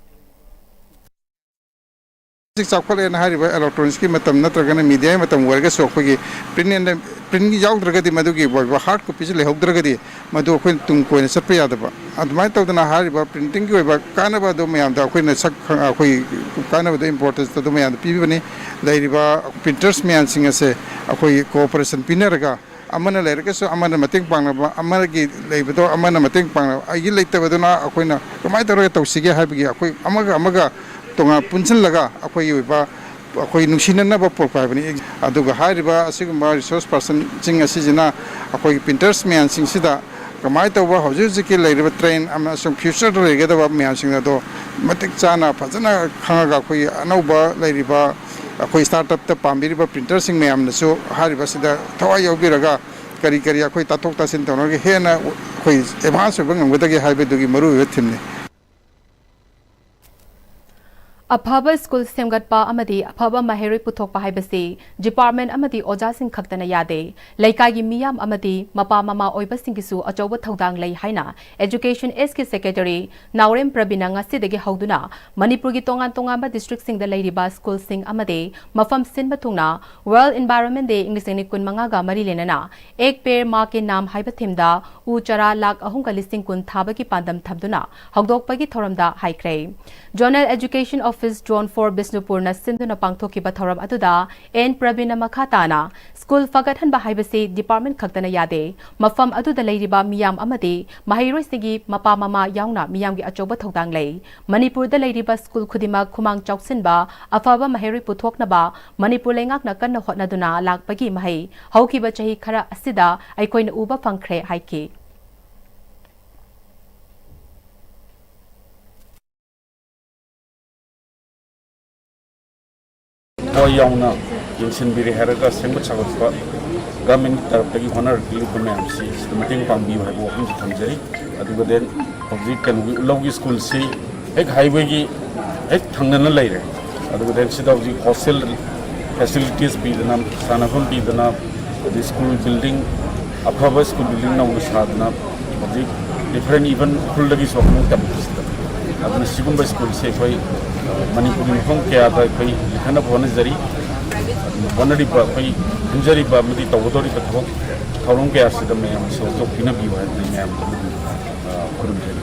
Speaker 9: Electronics की मतलब न तरगने media में मतलब वर्ग सोखोगी print की जाऊँ तरगती मधुकी वर्ग hard copy से लेहोग तरगती मधु कोई तुम कोई न सब पे याद बा अदमाय तो ना हारी बा प्रिंटिंग की वर्ग काना बा दो में याद कोई न सक कोई काना बा दो इम्पोर्टेंस तो में याद पीवी बने लाइरी बा प्रिंटर्स में आंसिंग से कोई कोऑपरेशन पिनर का अमन लेर के सो अमन मतिंग पांगना बा अमन की लेबे तो अमन मतिंग पांगना आई लेते बदो ना कोई ना कमाई तरह तो सिगे है भी कोई अमगा तोंगा पुंसन लगा अखोई उबा अखोई नुसिनना बा पोरपाबनी अदुगा हारिबा असिगुमा रिसोर्स पर्सन सिंग असिजना अखोई प्रिंटर्स म्यान सिंग सिदा कमाई तौबा हौजिक लेरिबा ट्रेन अमा सम फ्यूचर द लेगेदबा म्यान सिंग दो मतिक चाना फजना खांगा अखोई अनौबा लेरिबा अखोई स्टार्टअप त पाम्बिरिबा प्रिंटर सिंग म्याम नसो हारिबा सिदा थवा योबिरगा करी करी अखोई तातोक तासिन तौनगे हेना अखोई एडवांस बंगमगदगे हाइबेदुगी मरु थिमने
Speaker 1: अफाबा स्कूल सेमगटपा अमदी अफाबा माहेरोई पुथोकपा हाइबसी डिपार्टमेंट अमदी ओजासिंग खक्तना यादे लैकागी मियाम अमदी मपा ममा ओइबसिंगिसु अचौबा थौदांग लै हाइना education S K secretary Naorem Prabina ngasiदगी हौदुना मणिपुरगी तोंगान तोंगांबा डिस्ट्रिक्ट सिंग द लैरिबा स्कूल सिंग अमदे मफम सिनबा थुंगना वर्ल्ड एनवायरनमेंट डे इंग्लिश नि कुन मंगा गा मरी लेनना एक पेड़ मा के नाम हाइबा थिमदा उ चरा लाख अहुं का लिस्टिंग कुन थाबगी पांदम थबदुना हौदोकपगी थोरमदा हाइक्रे zonal education office zone 4 Bishnupur सिंधुना पांगथोकिबा थौरम अदुदा एन प्रवीण मखाताना स्कूल फगतहन हाइबसे डिपार्टमेंट खक्तना यादे मफम अदुदा लैरिबा मियाम अमदे महिरोइसिगी मपा ममा याउना मियामगी अचौबा थौदांग लै मणिपुरदा लैरिबा स्कूल खुदिमा खुमांग चौसिनबा अफाबा महिरोइ पुथोकनबा मणिपुर लेंगाकना कन्ना होटनादुना लाकपगी महै हौकिबा चही खरा असिदा अइकोइन उबा फंखरे हाइके
Speaker 2: याउना यंगसिनबिरे हरगा सेंगु छागतबा गवर्नमेंट तरफदगी होनर लिखु मैमसी सिस्टमेटिक पांबी हाइबो हम थमजरी अदुगा देन पब्लिक कैन लौगी स्कूल से एक हाईवे की एक थंगना लेरे अदुगा देन सिदा हॉस्टल फैसिलिटीज पीदना सानाफम पीदना स्कूल बिल्डिंग अफाबा स्कूल बिल्डिंग नौ सादना पब्लिक डिफरेंट इवन खुलदगी सोखमु तबसिदा अदुना सिगुंबा स्कूल से कोई मणिपुरी मफम क्या कोई लिखना होना जरी
Speaker 10: ꯍꯣꯠꯅꯔꯤꯕ ꯑꯩꯈꯣꯏ ꯍꯟꯖꯔꯤꯕ ꯑꯃꯗꯤ ꯇꯧꯒꯗꯧꯔꯤꯕ ꯊꯕꯛ ꯊꯧꯔꯝ ꯀꯌꯥꯁꯤꯗ ꯃꯌꯥꯝ ꯁꯦꯜ ꯄꯤꯅꯕꯤꯌꯨ ꯍꯥꯏꯗꯅ ꯃꯌꯥꯝꯗ ꯈꯨꯔꯨꯝꯖꯔꯤ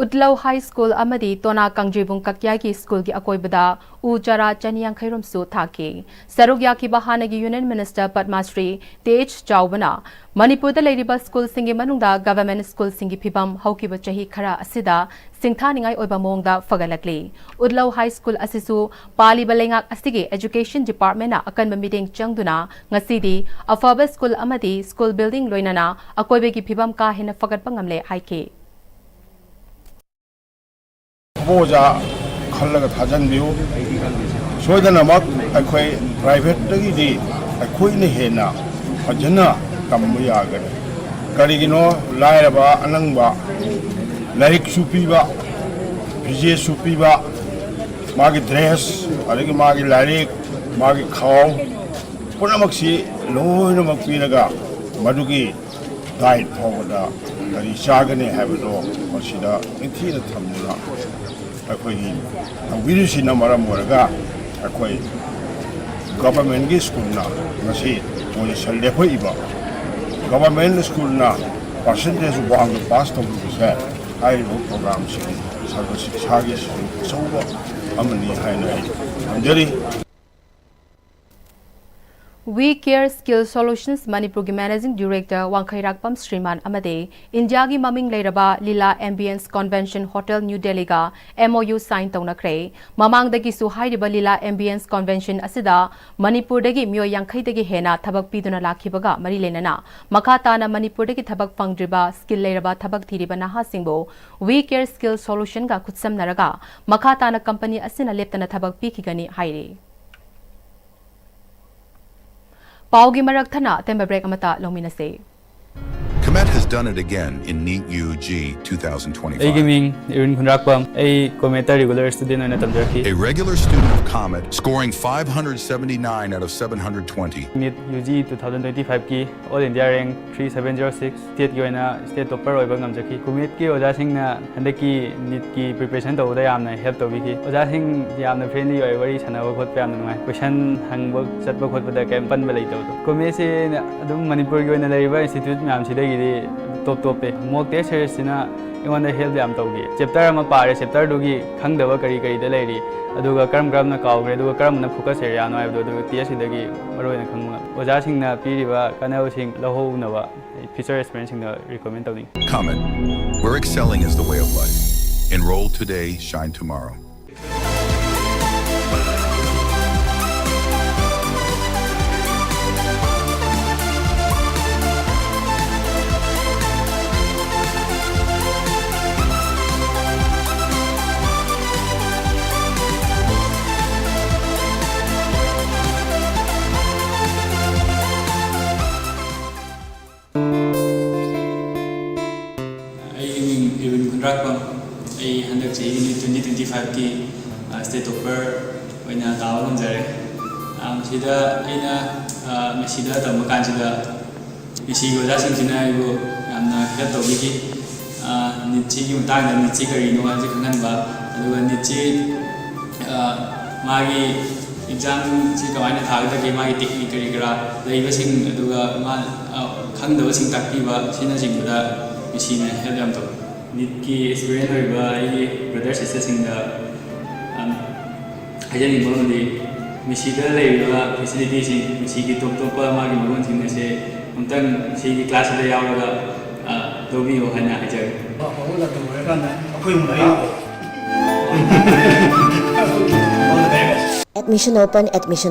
Speaker 1: Utlau High School amadi Tona Kangjibung Kakyagi School ki akoibada u chara chaniyang khairum su thaki sarugya ki bahanagi Union Minister Padmasri Tej Chawbana Manipur da leiriba school singi manungda government school singi phibam haukiba chahi khara asida singthaningai oiba mongda fagalakli Utlau High School asisu pali balengak asigi Education Department na akanba meeting changduna ngasidi afaba school amadi school building loinana akoibe ki phibam ka hena fagat pangamle haike
Speaker 11: 보자 칼라가 다잔비오 소이다나막 아코이 프라이빗ꯗꯒꯤꯗꯤ ꯑꯩꯈꯣꯏꯅ ꯍꯦꯟꯅ ꯐꯖꯅ ꯇꯝꯕ ꯌꯥꯒꯅꯤ ꯀꯔꯤꯒꯤꯅꯣ ꯂꯥꯏꯔꯕ ꯑꯅꯪꯕ ꯂꯥꯏꯔꯤꯛꯁꯨ ꯄꯤꯕ ꯐꯤꯖꯦꯁꯨ ꯄꯤꯕ ꯃꯥꯒꯤ ꯗ꯭ꯔꯦꯁ ꯑꯗꯒꯤ ꯃꯥꯒꯤ ꯂꯥꯏꯔꯤꯛ ꯃꯥꯒꯤ ꯈꯥꯎ ꯄꯨꯝꯅꯃꯛꯁꯤ ꯂꯣꯏꯅꯃꯛ ꯄꯤꯔꯒ ꯃꯗꯨꯒꯤ ꯗꯥꯏꯠ ꯐꯥꯎꯕꯗ ꯀꯔꯤ ꯆꯥꯒꯅꯤ ꯍꯥꯏꯕꯗꯣ ꯃꯁꯤꯗ ꯅꯤꯡꯊꯤꯅ ꯊꯝꯗꯨꯅ ꯑꯩꯈꯣꯏꯒꯤ ꯇꯧꯕꯤꯔꯤꯁꯤꯅ ꯃꯔꯝ ꯑꯣꯏꯔꯒ ꯑꯩꯈꯣꯏ ꯒꯚꯔꯟꯃꯦꯟꯠꯒꯤ ꯁ꯭ꯀꯨꯜꯅ ꯉꯁꯤ ꯄꯣꯖꯤꯁꯟ ꯂꯦꯞꯊꯣꯛꯏꯕ ꯒꯚꯔꯟꯃꯦꯟꯠ ꯁ꯭ꯀꯨꯜꯅ ꯄꯥꯔꯁꯦꯟꯇꯦꯖ ꯋꯥꯡꯅ ꯄꯥꯁ ꯇꯧꯕꯤꯕꯁꯦ ꯍꯥꯏꯔꯤꯕ ꯄ꯭ꯔꯣꯒ꯭ꯔꯥꯝꯁꯤꯡ ꯁꯔꯕ ꯁꯤꯛꯁꯥꯒꯤ ꯑꯆꯧꯕ ꯑꯃꯅꯤ ꯍꯥꯏꯅ ꯑꯩ ꯊꯝꯖꯔꯤ
Speaker 1: We Care Skill Solutions Manipur ki Managing Director Wangkhairakpam Sriman Amade India ki maming leiraba Lila Ambience Convention Hotel New Delhi ga MOU sign taunakre mamang dagi su hairiba Lila Ambience Convention asida Manipur dagi myo yangkhai dagi hena thabak piduna lakhibaga mari lenana makata na Manipur dagi thabak pangdriba skill leiraba thabak thiriba naha singbo We Care Skill Solution ga kutsam naraga makata na company asina leptana thabak pikigani haire Paugi marak thana temba break amata lominase.
Speaker 12: Comet has done it again in NEET UG 2025.
Speaker 13: Regular student
Speaker 12: A regular student of Comet scoring 579 out of 720.
Speaker 13: NEET UG 2025 ki All India rank 3706 state ki oina state topper oiba ngamjaki Comet ki oja sing na handaki NEET ki preparation tawda yamna help tawiki oja sing yamna friendly oi wari sanawa khot pa yamna ngai question hangba chatba khot da kem pan ba lai taw Comet se adum Manipur ki oina laiba institute myam sidai top top mock test series na ingona help yam tawgi chapter ama pare chapter dugi khangdaba kari kari da lairi aduga karam na kawgre aduga karam na focus area no aibdo aduga test dagi maroina khangma oja sing na piriba kanao sing lahu nawa future experience na recommend tawni
Speaker 12: Comet, where excelling is the way of life. Enroll today, shine tomorrow.
Speaker 13: I handle 2025 ki state topper oina tawa ngamjare sida aina mesida tamba kansida isi goja singina ibu yamna help tawiki nitchi ki mutang nitchi kari no haji khangan ba aduga nitchi magi exam si kawaina thagda ki magi technique kari kara leiba sing aduga ma khangdaba sing takpi ba sina singda isina help yam taw NEET ki experience hoiba ai brother sister singda hajani mawdi misida leiba facility sing misigi top top ma gi magon sing se amtang sigi class da yawaga dobi ho hana hajar
Speaker 6: hola to hoya kana akoi mu dai
Speaker 14: Admission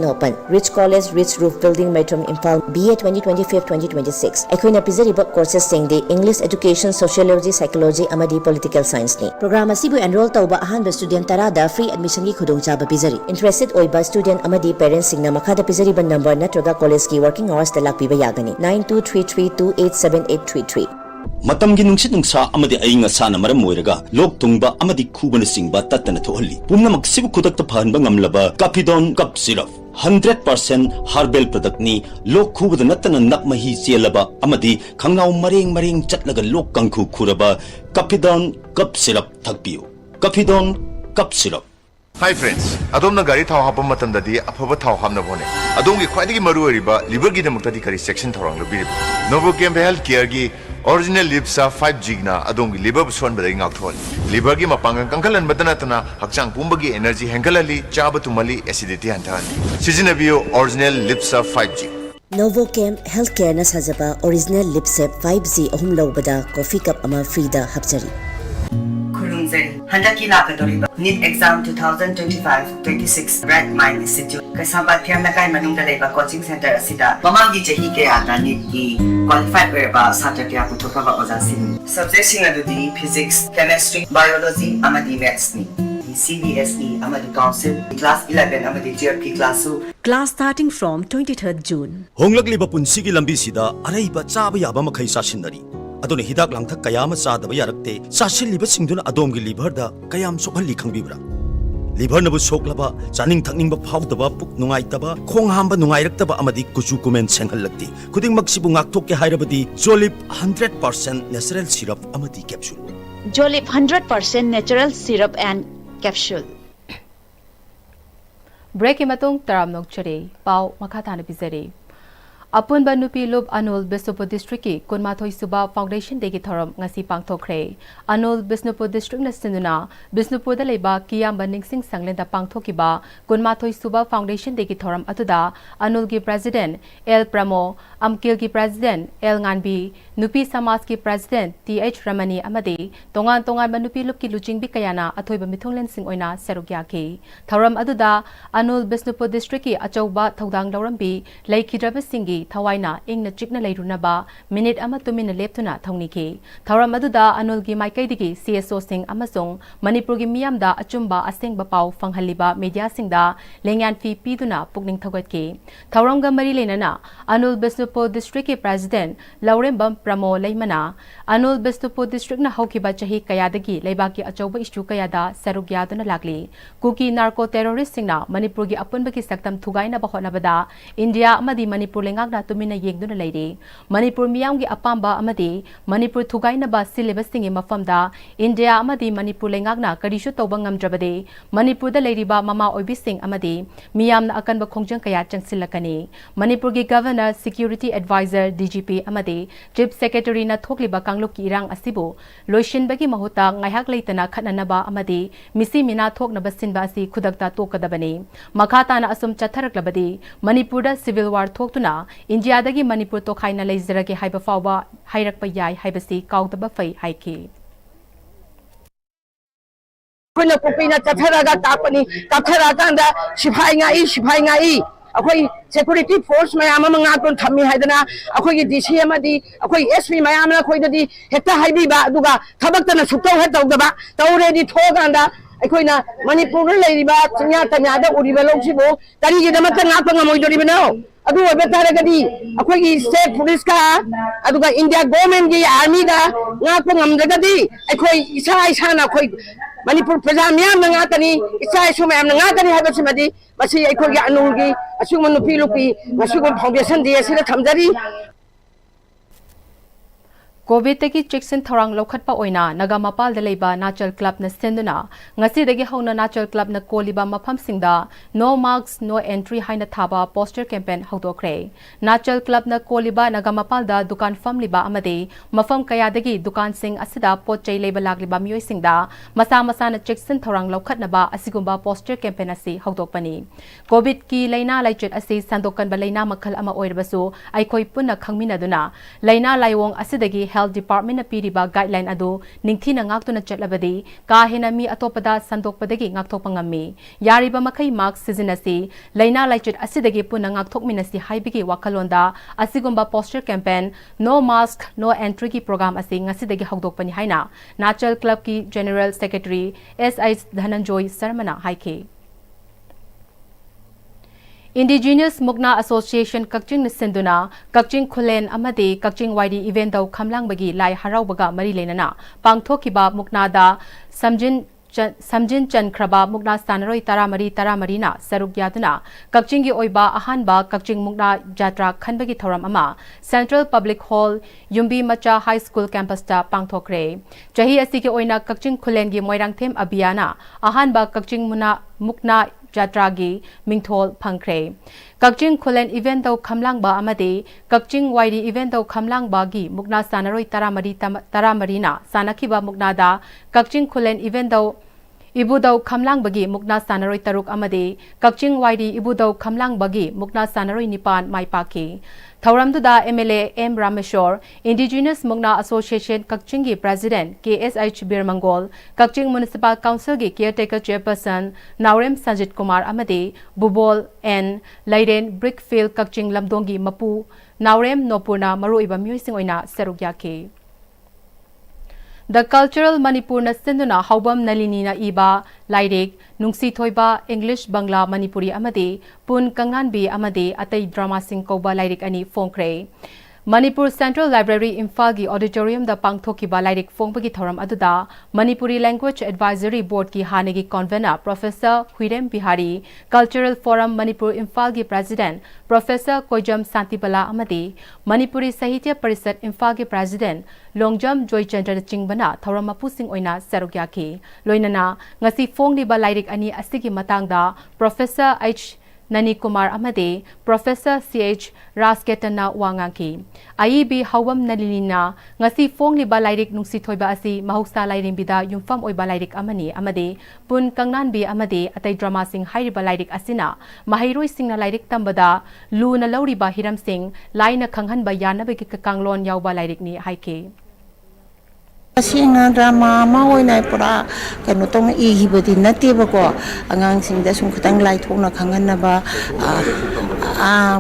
Speaker 14: open. Rich College, Rich Roof Building Metrum Impal BA 2025-2026. Aikoina pizariba courses singdi English Education, Sociology, Psychology, amadi Political Science ni. Program asibu enroll tauba ahanba student tarada free admission gi khudongchaba pizari. Interested oiba student amadi parents singna makhada pizariba number natraga college ki working hours da lakpiba yagani 9233287833.
Speaker 15: ꯃꯇꯝꯒꯤ ꯅꯨꯡꯁꯤꯠ ꯅꯨꯡꯁꯥ ꯑꯃꯗꯤ ꯑꯏꯪ ꯑꯁꯥꯅ ꯃꯔꯝ ꯑꯣꯏꯔꯒ ꯂꯣꯛ ꯊꯨꯡꯕ ꯑꯃꯗꯤ ꯈꯨꯕꯅ ꯆꯤꯡꯕ ꯇꯠꯇꯅ ꯊꯣꯛꯍꯜꯂꯤ ꯄꯨꯝꯅꯃꯛ ꯁꯤꯕꯨ ꯈꯨꯗꯛꯇ ꯐꯍꯟꯕ ꯉꯝꯂꯕ ꯀꯥꯐꯤꯗꯣꯟ ꯀꯞ ꯁꯤꯔꯞ 100% ꯍꯥꯔꯕꯦꯜ ꯄ꯭ꯔꯗꯛꯅꯤ ꯂꯣꯛ ꯈꯨꯕꯗ ꯅꯠꯇꯅ ꯅꯞ ꯃꯍꯤ ꯆꯦꯜꯂꯕ ꯑꯃꯗꯤ ꯈꯪꯅꯥꯎ ꯃꯔꯦꯡ ꯃꯔꯦꯡ ꯆꯠꯂꯒ ꯂꯣꯛ ꯀꯪꯈꯨ ꯈꯨꯔꯕ ꯀꯥꯐꯤꯗꯣꯟ ꯀꯞ syrup ꯊꯛꯄꯤꯌꯨ ꯀꯥꯐꯤꯗꯣꯟ cup syrup
Speaker 16: Hi friends, adom na gari thau hapam matam dadi afaba thau hamna bone. Adom gi khwaidi gi maru riba liver gi damak dadi kari section thorang lobi. Novocam health care gi original lipsa 5G na adom gi liver buson badai ngak thol. Liver gi mapang kangkalan badana tana hakchang pumba gi energy hengalali chaba tumali acidity hantan. Sizina bio original lipsa 5G.
Speaker 14: Novocam Healthcare na sajaba original lipsep 5G ahum lobada coffee cup ama free da hapjari.
Speaker 17: Handaki lakadoriba NEET exam 2025-26 Red Mine Institute kasaba thiam na kai manung da leba coaching center asida mamangi jahi ke ada NEET ki qualified weba satra kya putoka ba ojasin subject sing adudi physics chemistry biology amadi maths ni CBSE amadi council class 11 amadi GRP class
Speaker 18: class starting from 23rd June
Speaker 15: honglakliba punsigi lambi sida araiba chaba yaba makhai sasinari adone hidak langthak kayama sadaba yarakte sasilliba singduna adomgi liver da kayam sokhalli khangbibra liver nabu soklaba chaning thakning ba phawdaba puk nungai taba khong hamba nungai raktaba amadi kuchu kumen senghallakti khuding maksibu ngakthok ke hairabadi Jolip 100% natural syrup amadi capsule
Speaker 18: Jolip 100% natural syrup and capsule
Speaker 1: Break imatung taram nok chare pau makhatana bizare Apun Banupi Lub Anul Bisnupur District ki Kunmathoi Suba Foundation Day ki thoram ngasi pangthokre Anul Bisnupur District na sinuna Bisnupur da leba Kiyam Baningsing Sanglen da pangthokiba Kunmathoi Suba Foundation Day ki thoram atuda Anul ki President L Pramo Amkil ki President L Nganbi Nupi Samas ki President TH Ramani amadi tongan Banupi Lub ki Luching bi kayana athoiba mithonglen sing oina serukya ki thoram aduda Anul Bisnupur District ki achauba thodang laurambi laikhidraba singi Thawaina ingna chikna leirunaba minute ama tumina leptuna thongni thauram aduda Anul gi maikai digi CSO sing amasung Manipur gi miyamda achumba asengba pau fanghaliba media singda lengyan fi piduna pukning thogat ki thauram ga mari lenana Anul Bisnupur District ki President Laurembam Pramo Leimana Anul Bisnupur District na haukiba chahi kayadagi leibaki achauba issue kayada sarugya duna lagli kuki narco terrorist singna Manipur gi apunba ki saktam thugaina ba honabada India amadi Manipur lenga na tumina yengduna leiri Manipur miyamgi apamba amadi Manipur thugaina ba syllabus singi mafamda India amadi Manipur lengakna karishu toba ngamdrabade Manipur da leiriba mama oibi sing amadi miyamna akanba khongjang kaya changsilakani Manipur gi Governor Security Advisor DGP amadi Chief Secretary na thokliba kangluk ki irang asibu loishinbagi mahuta ngaihak leitana khatnanaba amadi misi mina thoknaba sinba asi khudakta tokadabani makhata na asum chatharaklabadi Manipur da civil war thoktuna India dagi Manipur to khaina leizarage haiba fawba hairakpa yai haibasi kaudaba fai haiki
Speaker 3: Kuna pupina tatharaga tapani tatharaga siphai ngai akoi security force mayam nga ton thammi haidana akoi gi DC amadi akoi SP mayam na khoi dadi heta haibi ba aduga thabak na suktaw ha tawdaba tawredi thoganda aikoina Manipur leiriba chnya tanya da uriba longsibo tari gi damat nga pa ngamoi doribano adu obe taragadi akoi gi state police ka aduga India government gi army da nga pa ngamdagadi akoi isa na khoi Manipur praja miyam nga tani isa isu mayam nga tani habasimadi masi akoi gi Anul gi asung nupi lupi masugum foundation di asila thamjari
Speaker 1: COVID teki Jackson Thorang Lokhatpa oina Nagamapal de leiba Natural Club na senduna ngasi degi hauna Natural Club na koliba mafam singda No Marks No Entry haina thaba poster campaign haudokre Natural Club na koliba Nagamapal da dukan fam liba amade mafam kaya degi dukan sing asida potchai leiba lagliba mioi singda masa na Jackson Thorang Lokhatnaba asigumba poster campaign asi haudokpani COVID ki laina laichet asi sandokan ba laina makhal ama oirabasu aikoi punna khangminaduna laina laiwong asidagi Health Department na piriba guideline adu ningthina ngaktuna chatlabadi ka hena mi atopada sandokpadagi ngaktokpa ngammi yariba makai mark sizinasi laina laichet asidagi puna ngaktokminasi haibigi wakalonda asigumba poster campaign No Mask No Entry ki program asi ngasidagi hawdokpani haina Natural Club ki General Secretary SI Dhananjoy Sarmana haike Indigenous Mukna Association Kakching Nisinduna Kakching Kulen amadi Kakching Waidi event daw khamlang bagi lai harau baga mari lenana pangthokiba mukna da samjin samjin chankraba mukna sanaroi taramari na saruk yaduna kakching gi oiba ahanba kakching mukna jatra khanbagi thoram ama Central Public Hall Yumbi Macha High School campus ta pangthokre chahi asi gi oina kakching khulen gi moirang them abiyana ahanba kakching mukna Jatragi Mingthol Pankre. Kakching Kulen event daw Kamlangba Amade, Kakching Wairi event daw Kamlangba gi Mukna Sanaroi Taramarina, Sanakiba Muknada, Kakching Kulen event daw Ibu daw Kamlang bagi Mukna Sanaroi Taruk Amade, Kakching Wairi Ibu daw Kamlang bagi Mukna Sanaroi Nipan Maipaki. Thauramduda MLA M Rameshwar, Indigenous Mukna Association Kakchingi President KSH Birmangol, Kakching Municipal Council gi Caretaker Chairperson Naurem Sanjit Kumar Amade, Bubol N Laiden Brickfield Kakching Lamdongi Mapu, Naurem Nopurna Maruiba Muising Oina Serugyake. The Cultural Manipur na sinduna haubam nalini na iba, Lairik, Nungsi Thoiba, English, Bangla, Manipuri amade, Pun Kanganbi amade, atay drama sing koba Lairik ani Fongkre. Manipur Central Library Imphal Auditorium da Pangthokiba Lairik Fongbagi Thoram aduda, Manipuri Language Advisory Board ki hanegi convener Professor Huirem Bihari, Cultural Forum Manipur Imphal President Professor Kojam Santibala amade, Manipuri Sahitya Parisat Imphal President Longjam Joychandra Chingbana Thoram Mapusing Oina Serugyaki, Loinana, ngasi Fongniba Lairik ani asigi matangda Professor H. Nani Kumar Amade, Professor C.H. Rasketana Wangangki. IEB Hawam Nalilina, ngasi Fong Liba Lairik Nungsi Thoiba Asi, Mahuksa Lairing Bida, Yumfam Oiba Lairik Amani, Amade, Pun Kangnan Bi Amade, Atay Drama Sing Hairiba Lairik Asina, Mahiroi Sing na Lairik Tambada, Lu na Lauriba Hiram Sing, Lai na Kanghan ba Yana Biki Kanglon Yauba Lairik ni Haike.
Speaker 19: Singa drama mahoy na pura kano tong ihibadi natiba ko angang singda sung kutang lai thong na khangan na ba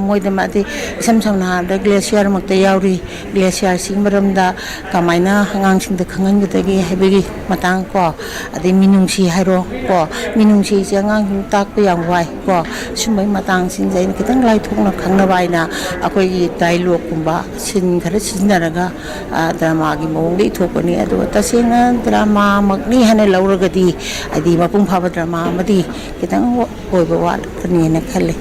Speaker 19: moy da mati isam na da glacier makta yauri glacier sing maramda kamaina angang singda khangan gitagi hebegi matang ko adi minungsi hairo ko minungsi jangang tak pe yang wai ko sumai matang sing jain kitang lai thong na khangna bai na akoi dialogue kumba sin khara sinaraga drama gi mong dei thopani tasina drama magni hane lauragadi adi mapung phaba drama amadi kitang oiba wat kani na khale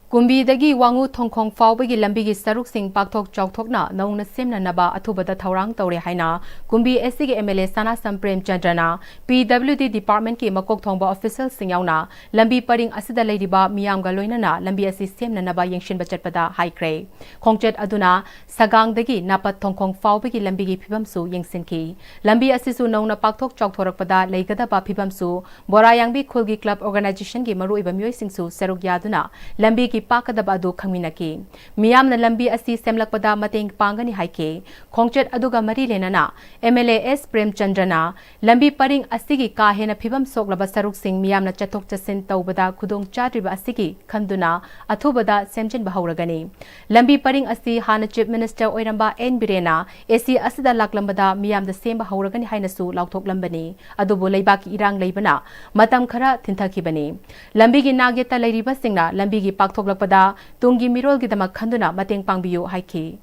Speaker 1: Kumbi dagi wangu thongkhong fawbagi lambigi saruk sing pakthok chawthokna naungna semna naba athubada thaurang tawre haina Kumbi SC MLA Sana Samprem Chandrana PWD Department ki makok thongba official sing yauna lambi paring asida leiriba miyamga loinana lambi asi semna naba yengshin bachatpada haikre khongchet aduna sagang dagi napat thongkhong fawbagi lambigi phibamsu yengsinki lambi asisu naungna pakthok chawthorakpada leigada ba phibamsu borayangbi khulgi club organization gi maru iba myoi singsu saruk yaduna lambi Pakadaba adu Kaminaki. Miyam na lambi asi semlakpada mating pangani haike. Khongchet aduga mari lenana. MLA S. Prem Chandrana. Lambi paring asigi kahena phibam soklaba saruk sing miyam na chatok chasin taubada khudong chadriba asigi khanduna athubada semjin bahauragani. Lambi paring asi hana Chief Minister Oiramba N. Birena. AC asida laklambada miyam da sem bahauragani hainasu lauthok lambani. Adubo leibaki irang leibana. Matam khara thinthakibani. Lambi gi nagyata leiriba singna lambi gi pakthok pada tungi mirol gidama khanduna mateng pangbiyo haiki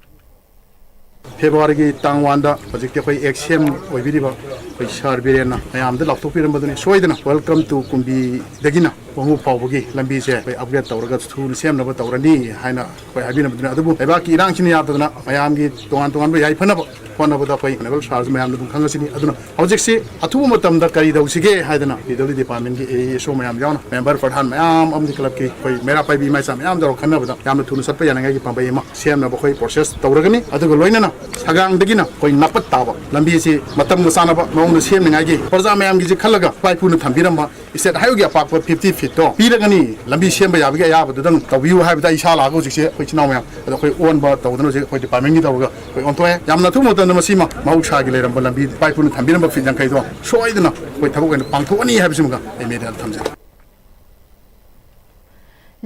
Speaker 11: February ki tangwanda project koi exam oibiriba koi sarbirena ayam da laptop piram baduni soidana welcome to Kumbi dagina wangu pawbagi lambi se koi upgrade tawraga thul sem na ba tawrani haina koi habina baduna adubu eba ki irang chini yatadana ayam gi tongan ba yai phana phona ba da koi level charge mayam dum khangasini aduna project se athu matam da kari dausige haidana PWD department ki so mayam yauna member pradhan mayam amdi club ki koi mera pai bi mai sam yam da khanna ba da yam thunu satpa yananga gi pambai ma sem na ba koi process tawragani aduga loinana sagang dagina koi napat tawa lambi se matam na sana ba maung sem ningai gi parja mayam gi khalaga pai pu na thambiramba iset hayu gi pak 50 feet to piragani lambi sem ba yabi ga ya ba dang tawiu hai ba isa la go jikse koi chinaw mayam ado koi on ba tawdana je koi department gi tawga koi on toy yamna thu motan ma sima mau sa gi leram ba lambi pai pu na thambiramba fit jang kai do soidana koi thabok en pangthoni hai bisim ga e me da thamja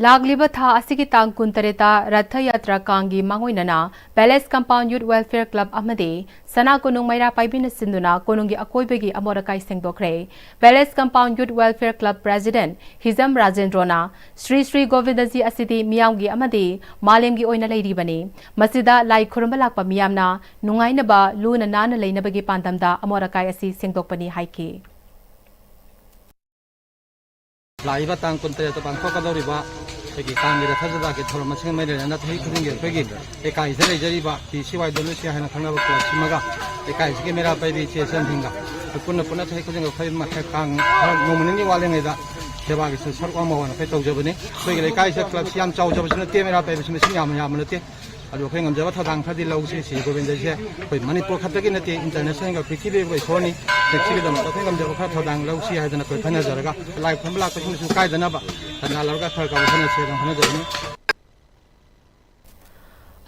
Speaker 1: Lagliba tha asigi tang kuntareta Ratha Yatra Kangi Mangoinana Palace Compound Youth Welfare Club Amade Sana Konung Maira Paibina Sinduna Konungi Akoibegi Amorakai Sengdokre Palace Compound Youth Welfare Club President Hizam Rajendrona Sri Govindaji Asidi Miyamgi Amade Malemgi Oina Lairibani Masida Lai Kurumbalakpa Miyamna Nungainaba Luna Nana Lainabagi Pandamda Amorakai Asi Sengdokpani Haiki
Speaker 20: Laiba tang kuntere to bangkok ka doriba eki kangira thajada ke thorma sing mai rena thai khudinge pegi ekai sare jariba ti siwai dolu sia hana thanga ba kla simaga ekai sike mera pai bi che san thinga punna thai khudinge khai ma kha kang nomani ni wale ngai da seba ge sar kwa ma wana pai tau jabani pegi ekai sa club siam chau jabasna te mera pai bi sing yam na te adu khai ngam jaba thadang khadi lau si govinda je koi manipur khatagi na te international ga prithvi ko soni taxi dam ta ngam jaba kha thadang lau si ha dana koi thana jaraga lai phambla ko su kai dana ba thana larga thar ka thana se hana jarani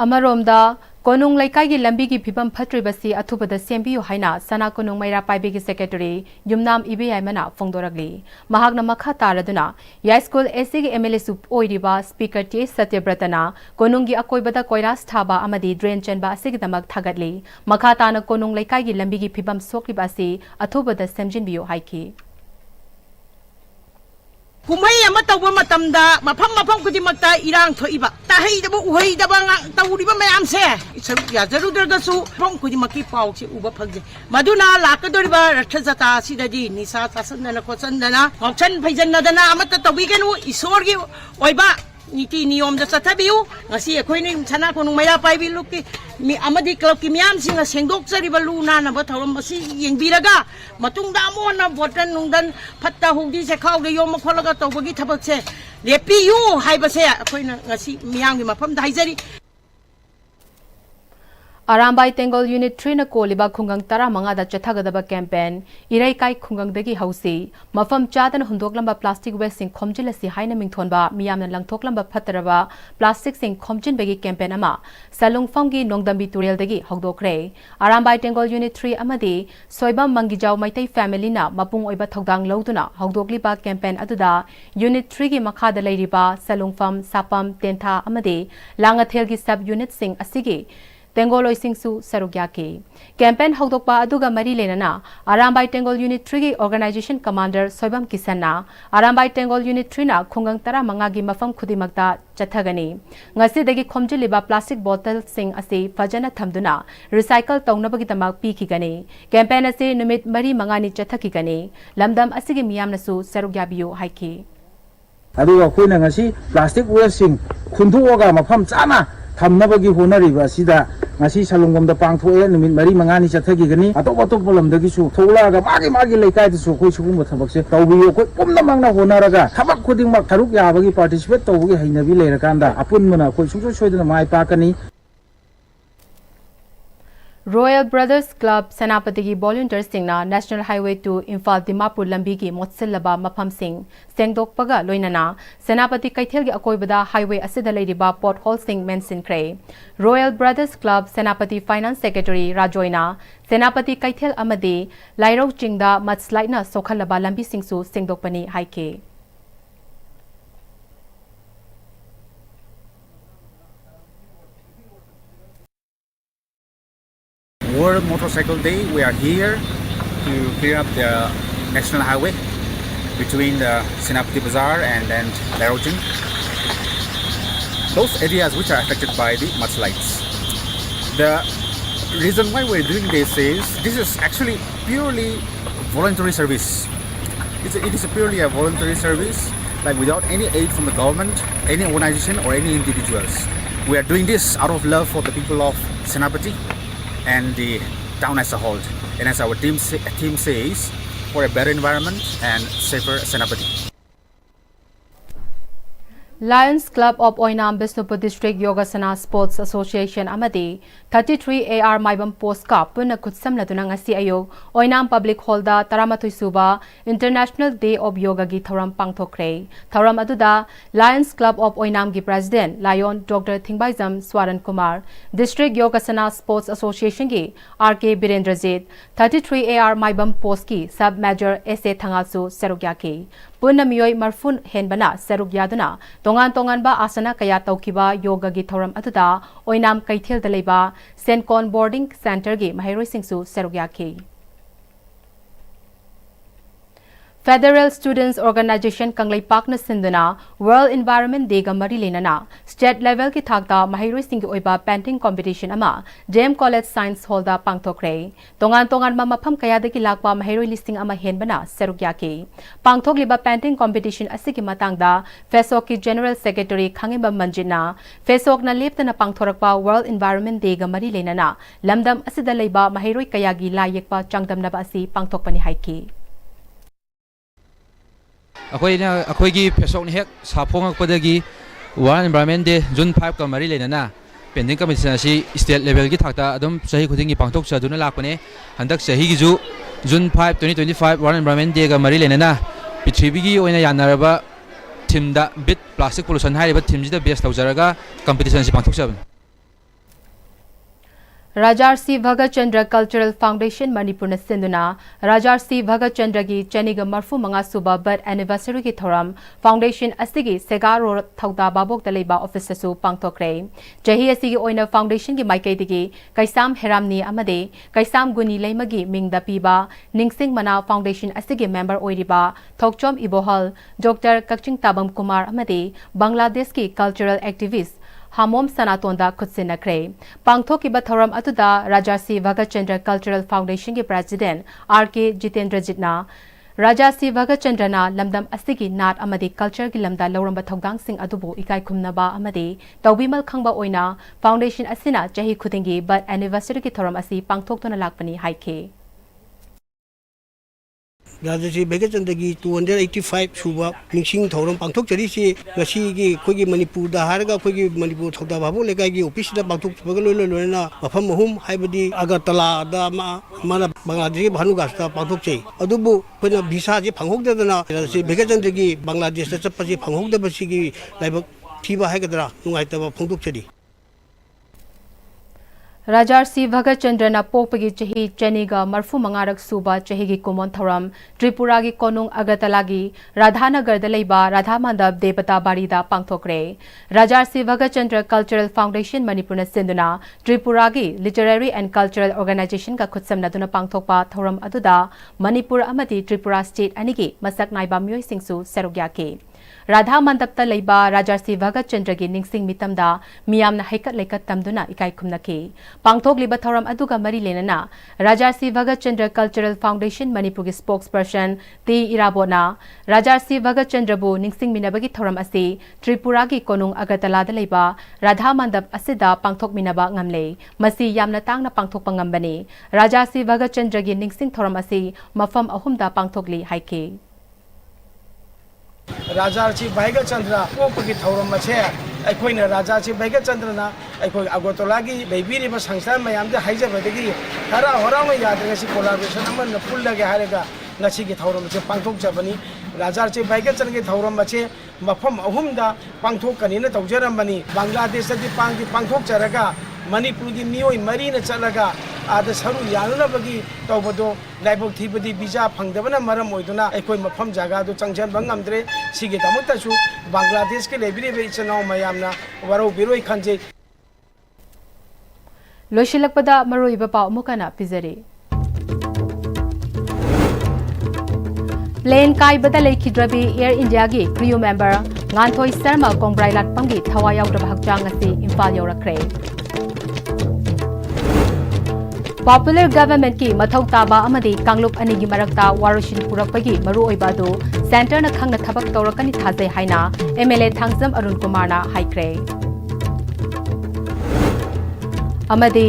Speaker 1: Amaromda Konung Laikai gi lambi gi phibam phatribasi athubada sembiyu haina Sana Konung Maira Paibe gi secretary Yumnam Ibeyai mana fongdoragli mahagna makha taraduna ya school SC gi MLA sup oiriba speaker T Satyabratana Konung gi akoibada koiras thaba amadi drain chanba asigi damak thagatli makha tana Konung Laikai gi lambi gi phibam sokribasi athubada semjinbiyu haiki
Speaker 21: Kumai ama tawba matamda mafam kudimakta irang thoiba tahai daba uhai daba tawriba mayam se ya jarudarga su pom kudimaki pau se uba phagje maduna lakadoriba rathajata sidadi nisa tasandana khosandana option phaijanadana amata tawigenu isorgi oiba niti niyom da sathabiu ngasi ekhoi sana konung maya paibi lukki mi amadi club ki miyam singa sengdok jariba luna na ba thorom masi yengbiraga matungda amona botan nungdan phatta hugdi se khawde yom kholaga tawbagi thabak se lepi yu haibase ekhoi ngasi miyam gi mafam da haijari
Speaker 1: Arambai Tengol Unit 3 na koliba khungang tara manga da chathagadaba campaign irai kai khungang dagi hausi mafam chadan hundoklamba plastic waste sing khomjilasi haina mingthonba miyamna langthoklamba phataraba plastic sing khomjin bagi campaign ama salungfam gi nongdambi turel dagi hogdokre Arambai Tengol Unit 3 amadi soibam mangijaw maitai family na mapung oiba thogdang loduna hogdokliba campaign aduda Unit 3 gi makha da leiriba salungfam sapam tentha amadi langathel gi sub unit sing asigi Tengoloi Singsu Sarugyake. Campaign Hogdokpa Aduga Mari Lenana, Arambai Tengol Unit 3 Organization Commander Soibam Kisana, Arambai Tengol Unit 3 na Khungang Tara Mangagi Mafam Khudimakta Chathagani. Ngasi dagi khomjiliba plastic bottle sing ase fajana thamduna recycle tawnabagi tamak pikigani. Campaign ase numit mari mangani chathakigani. Lamdam asigi miyamnasu Sarugyabiyo haiki.
Speaker 22: Aduga khoina ngasi plastic waste sing khunduoga mafam chana thamnabagi honariba sida ngasi salungomda pangthoe numit mari mangani chathagi gani atop lamdagi su tholaga magi leikai su khoi sugum thabakse tawbiyo khoi pumna mangna honaraga thabak khuding mak tharuk yabagi participate tawbagi hainabi leirakanda apunmana khoi sugso soidana mai pakani
Speaker 1: Royal Brothers Club Senapati gi volunteers singna National Highway to Imphal Dimapur lambi gi motsilaba mafam sing sengdokpaga loinana Senapati Kaithel gi akoibada highway asida leiriba pothole sing mention kre Royal Brothers Club Senapati Finance Secretary Rajoina Senapati Kaithel amade Lairau Chingda matslaina sokhalaba lambi singsu sengdokpani haike
Speaker 23: World Motorcycle Day, we are here to clear up the national highway between the Senapati Bazaar and then Lairojing. Those areas which are affected by the mudslides. The reason why we're doing this is actually purely voluntary service. It is purely a voluntary service, like without any aid from the government, any organization or any individuals. We are doing this out of love for the people of Senapati and the town as a whole, and as our team says, for a better environment and safer Senapati.
Speaker 1: Lions Club of Oinam Bisnupur District Yogasana Sports Association Amadi 33 AR Maibam Post Cup Puna Kutsamladuna ngasi ayog Oinam Public Hall da Taramathui Suba International Day of Yoga gi thoram pangthokre thoram aduda Lions Club of Oinam gi President Lion Dr Thingbaijam Swaran Kumar District Yogasana Sports Association gi RK Birendrajit 33 AR Maibam Post ki Sub Major SA Thangasu Serugya ki punna miyoi marfun henbana seruk yaduna tongan tonganba asana kaya taukiba yoga gi thoram atuda oinam kaithel daleba Sencon boarding center gi mahairoi singsu seruk yakhi Federal Students Organization Kanglai Pakna Sinduna World Environment Day ga mari lenana state level ki thakta mahiroi sing ki oiba painting competition ama JM College Science Hall da pangthokre tongan tongan ma mapham kaya de ki lakpa mahiroi listing ama henbana serukya ki pangthok liba painting competition asiki matangda FESOC ki General Secretary Khangimba Manjina FESOC na leptana pangthorakpa World Environment Day ga mari lenana lamdam asida leiba mahiroi kaya gi la yekpa changdamna ba asi pangthokpani haiki
Speaker 4: अखोई फेसोक हेक साफोंगपदगी world environment day जून 5 का मरी लेना painting competition state level की थाकता सही खुदी पांथोक्चदुना लापने हंदक सही की जून 5 2025 world environment day का मरी लेना पृथ्वी की यानरब थीम बिट प्लास्टिक पोल्यूशन है थीम बेस तौजरगा कम्पिटिशन से पांथोक्चबन
Speaker 1: Rajarsi Bhagat Chandra Cultural Foundation Manipur Sinduna Rajarsi Bhagat Chandra gi Chaniga Marfu Manga Suba birth anniversary ki thoram foundation asigi Segaro Thauda Babok Daleba office su pangthokre Jahi asigi oina foundation gi maikai digi Kaisam Heramni amade Kaisam Guni Leimagi Mingda Piba Ningsing Mana Foundation asigi member oiriba Thokchom Ibohal Dr. Kakching Tabam Kumar amade Bangladesh ki cultural activist Hamom Sanatonda Kutsinakre. Pangthoki Bathoram Atuda Rajarsi Bhagat Chandra Cultural Foundation ki President R.K. Jitendra Jitna Rajarsi Bhagat Chandra na lamdam asigi nat amadi culture ki lamda lauramba thogdang sing adubu ikai khumnaba amadi tawbimal khangba oina foundation asina chahi khudingi but anniversary ki thoram asi pangthoktona lakpani haike
Speaker 5: Rajarsi Bhagat Chandra gi 285 suba ningsing thoram pangthok chari si ngasi gi khoi Manipur da harga khoi Manipur thokda babu lekai gi office da pangthok bagal lo na mafam mahum haibadi Agartala da mana Bangladesh bhanu gasta pangthok chai adubu khoi visa ji phanghok da na Rajarsi Bhagat Chandra gi Bangladesh da chappa ji phanghok da basi gi laibak thiba haigadra nungai ta phangthok chari
Speaker 1: Rajarsi Bhagat Chandra na pokpagi chahi Chaniga Marfu Mangarak Suba chahi gi Komon Thoram Tripura gi Konung Agartala gi Radhanagar da leiba Radha Mandap Debata Bari da pangthokre Rajarsi Bhagat Chandra Cultural Foundation Manipur na Sinduna Tripura gi Literary and Cultural Organization ka khutsamna duna pangthokpa thoram aduda Manipur amati Tripura State anigi masak naiba myoi singsu serugya ke Radha Mandapta leiba Rajarsi Bhagat Chandra gi ningsing mitamda miyamna haikat leikat tamduna ikai khumnaki pangthok liba thoram aduga mari lenana Rajarsi Bhagat Chandra Cultural Foundation Manipur gi spokesperson T Irabona Rajarsi Bhagat Chandra bu ningsing minabagi thoram asi Tripura gi Konung Agartala da leiba Radha Mandap asida pangthok minaba ngamle masi yamna tangna pangthok pangambani Rajarsi Bhagat Chandra gi ningsing thoram asi mafam ahumda pangthokli haike
Speaker 5: Rajarsi Bhagat Chandra pokpagi thoram mache aikoina Rajarsi Bhagat Chandra na aikoi Agartala gi leibiriba sangstan mayam da haijabadagi hara horama yadra si collaboration amana pullage haraga ngasi gi thoram mache pangthok jabani Rajarsi Bhagat Chandra gi thoram mache mafam ahumda pangthok kanina tawjarambani Bangladesh di pangthok jaraga Manipur gi miyoi marina chalaga ada saru yanunabagi tawbado laibok thibadi visa phangdabana maram oiduna aikoi mafam jaga do changjan bangamdre sigi tamutta su Bangladesh ke lebiri be chanaw mayamna waro biroi khanje
Speaker 1: Loshilakpada maroiba pa mukana pizare Plane kai bada lekhidrabi Air India gi crew member Nganthoi Sharma Kongrailat pamgi thawa yaudra hakchang asi Imphal yorakre Popular government ki mathau taba amadi Kanglup ani gi marakta warushin purakpagi maru oibadu center na khangna thabak tawrakani thajai haina MLA Thangjam Arun Kumar na haikre amadi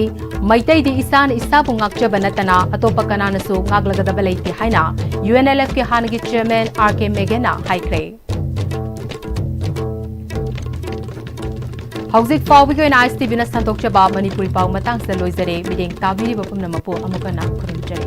Speaker 1: maitai di isan isabu ngakchaba natana atopa kanana su ngaglagadaba leiti haina UNLF ki hanagi chairman RK Megena haikre Hauzik Fawbi ko Ina-Istv na Sandok Chaba Manipuri Pau Matang sa Loizare Miding Tabiri Bapum na Mapo Amukana Kurunjare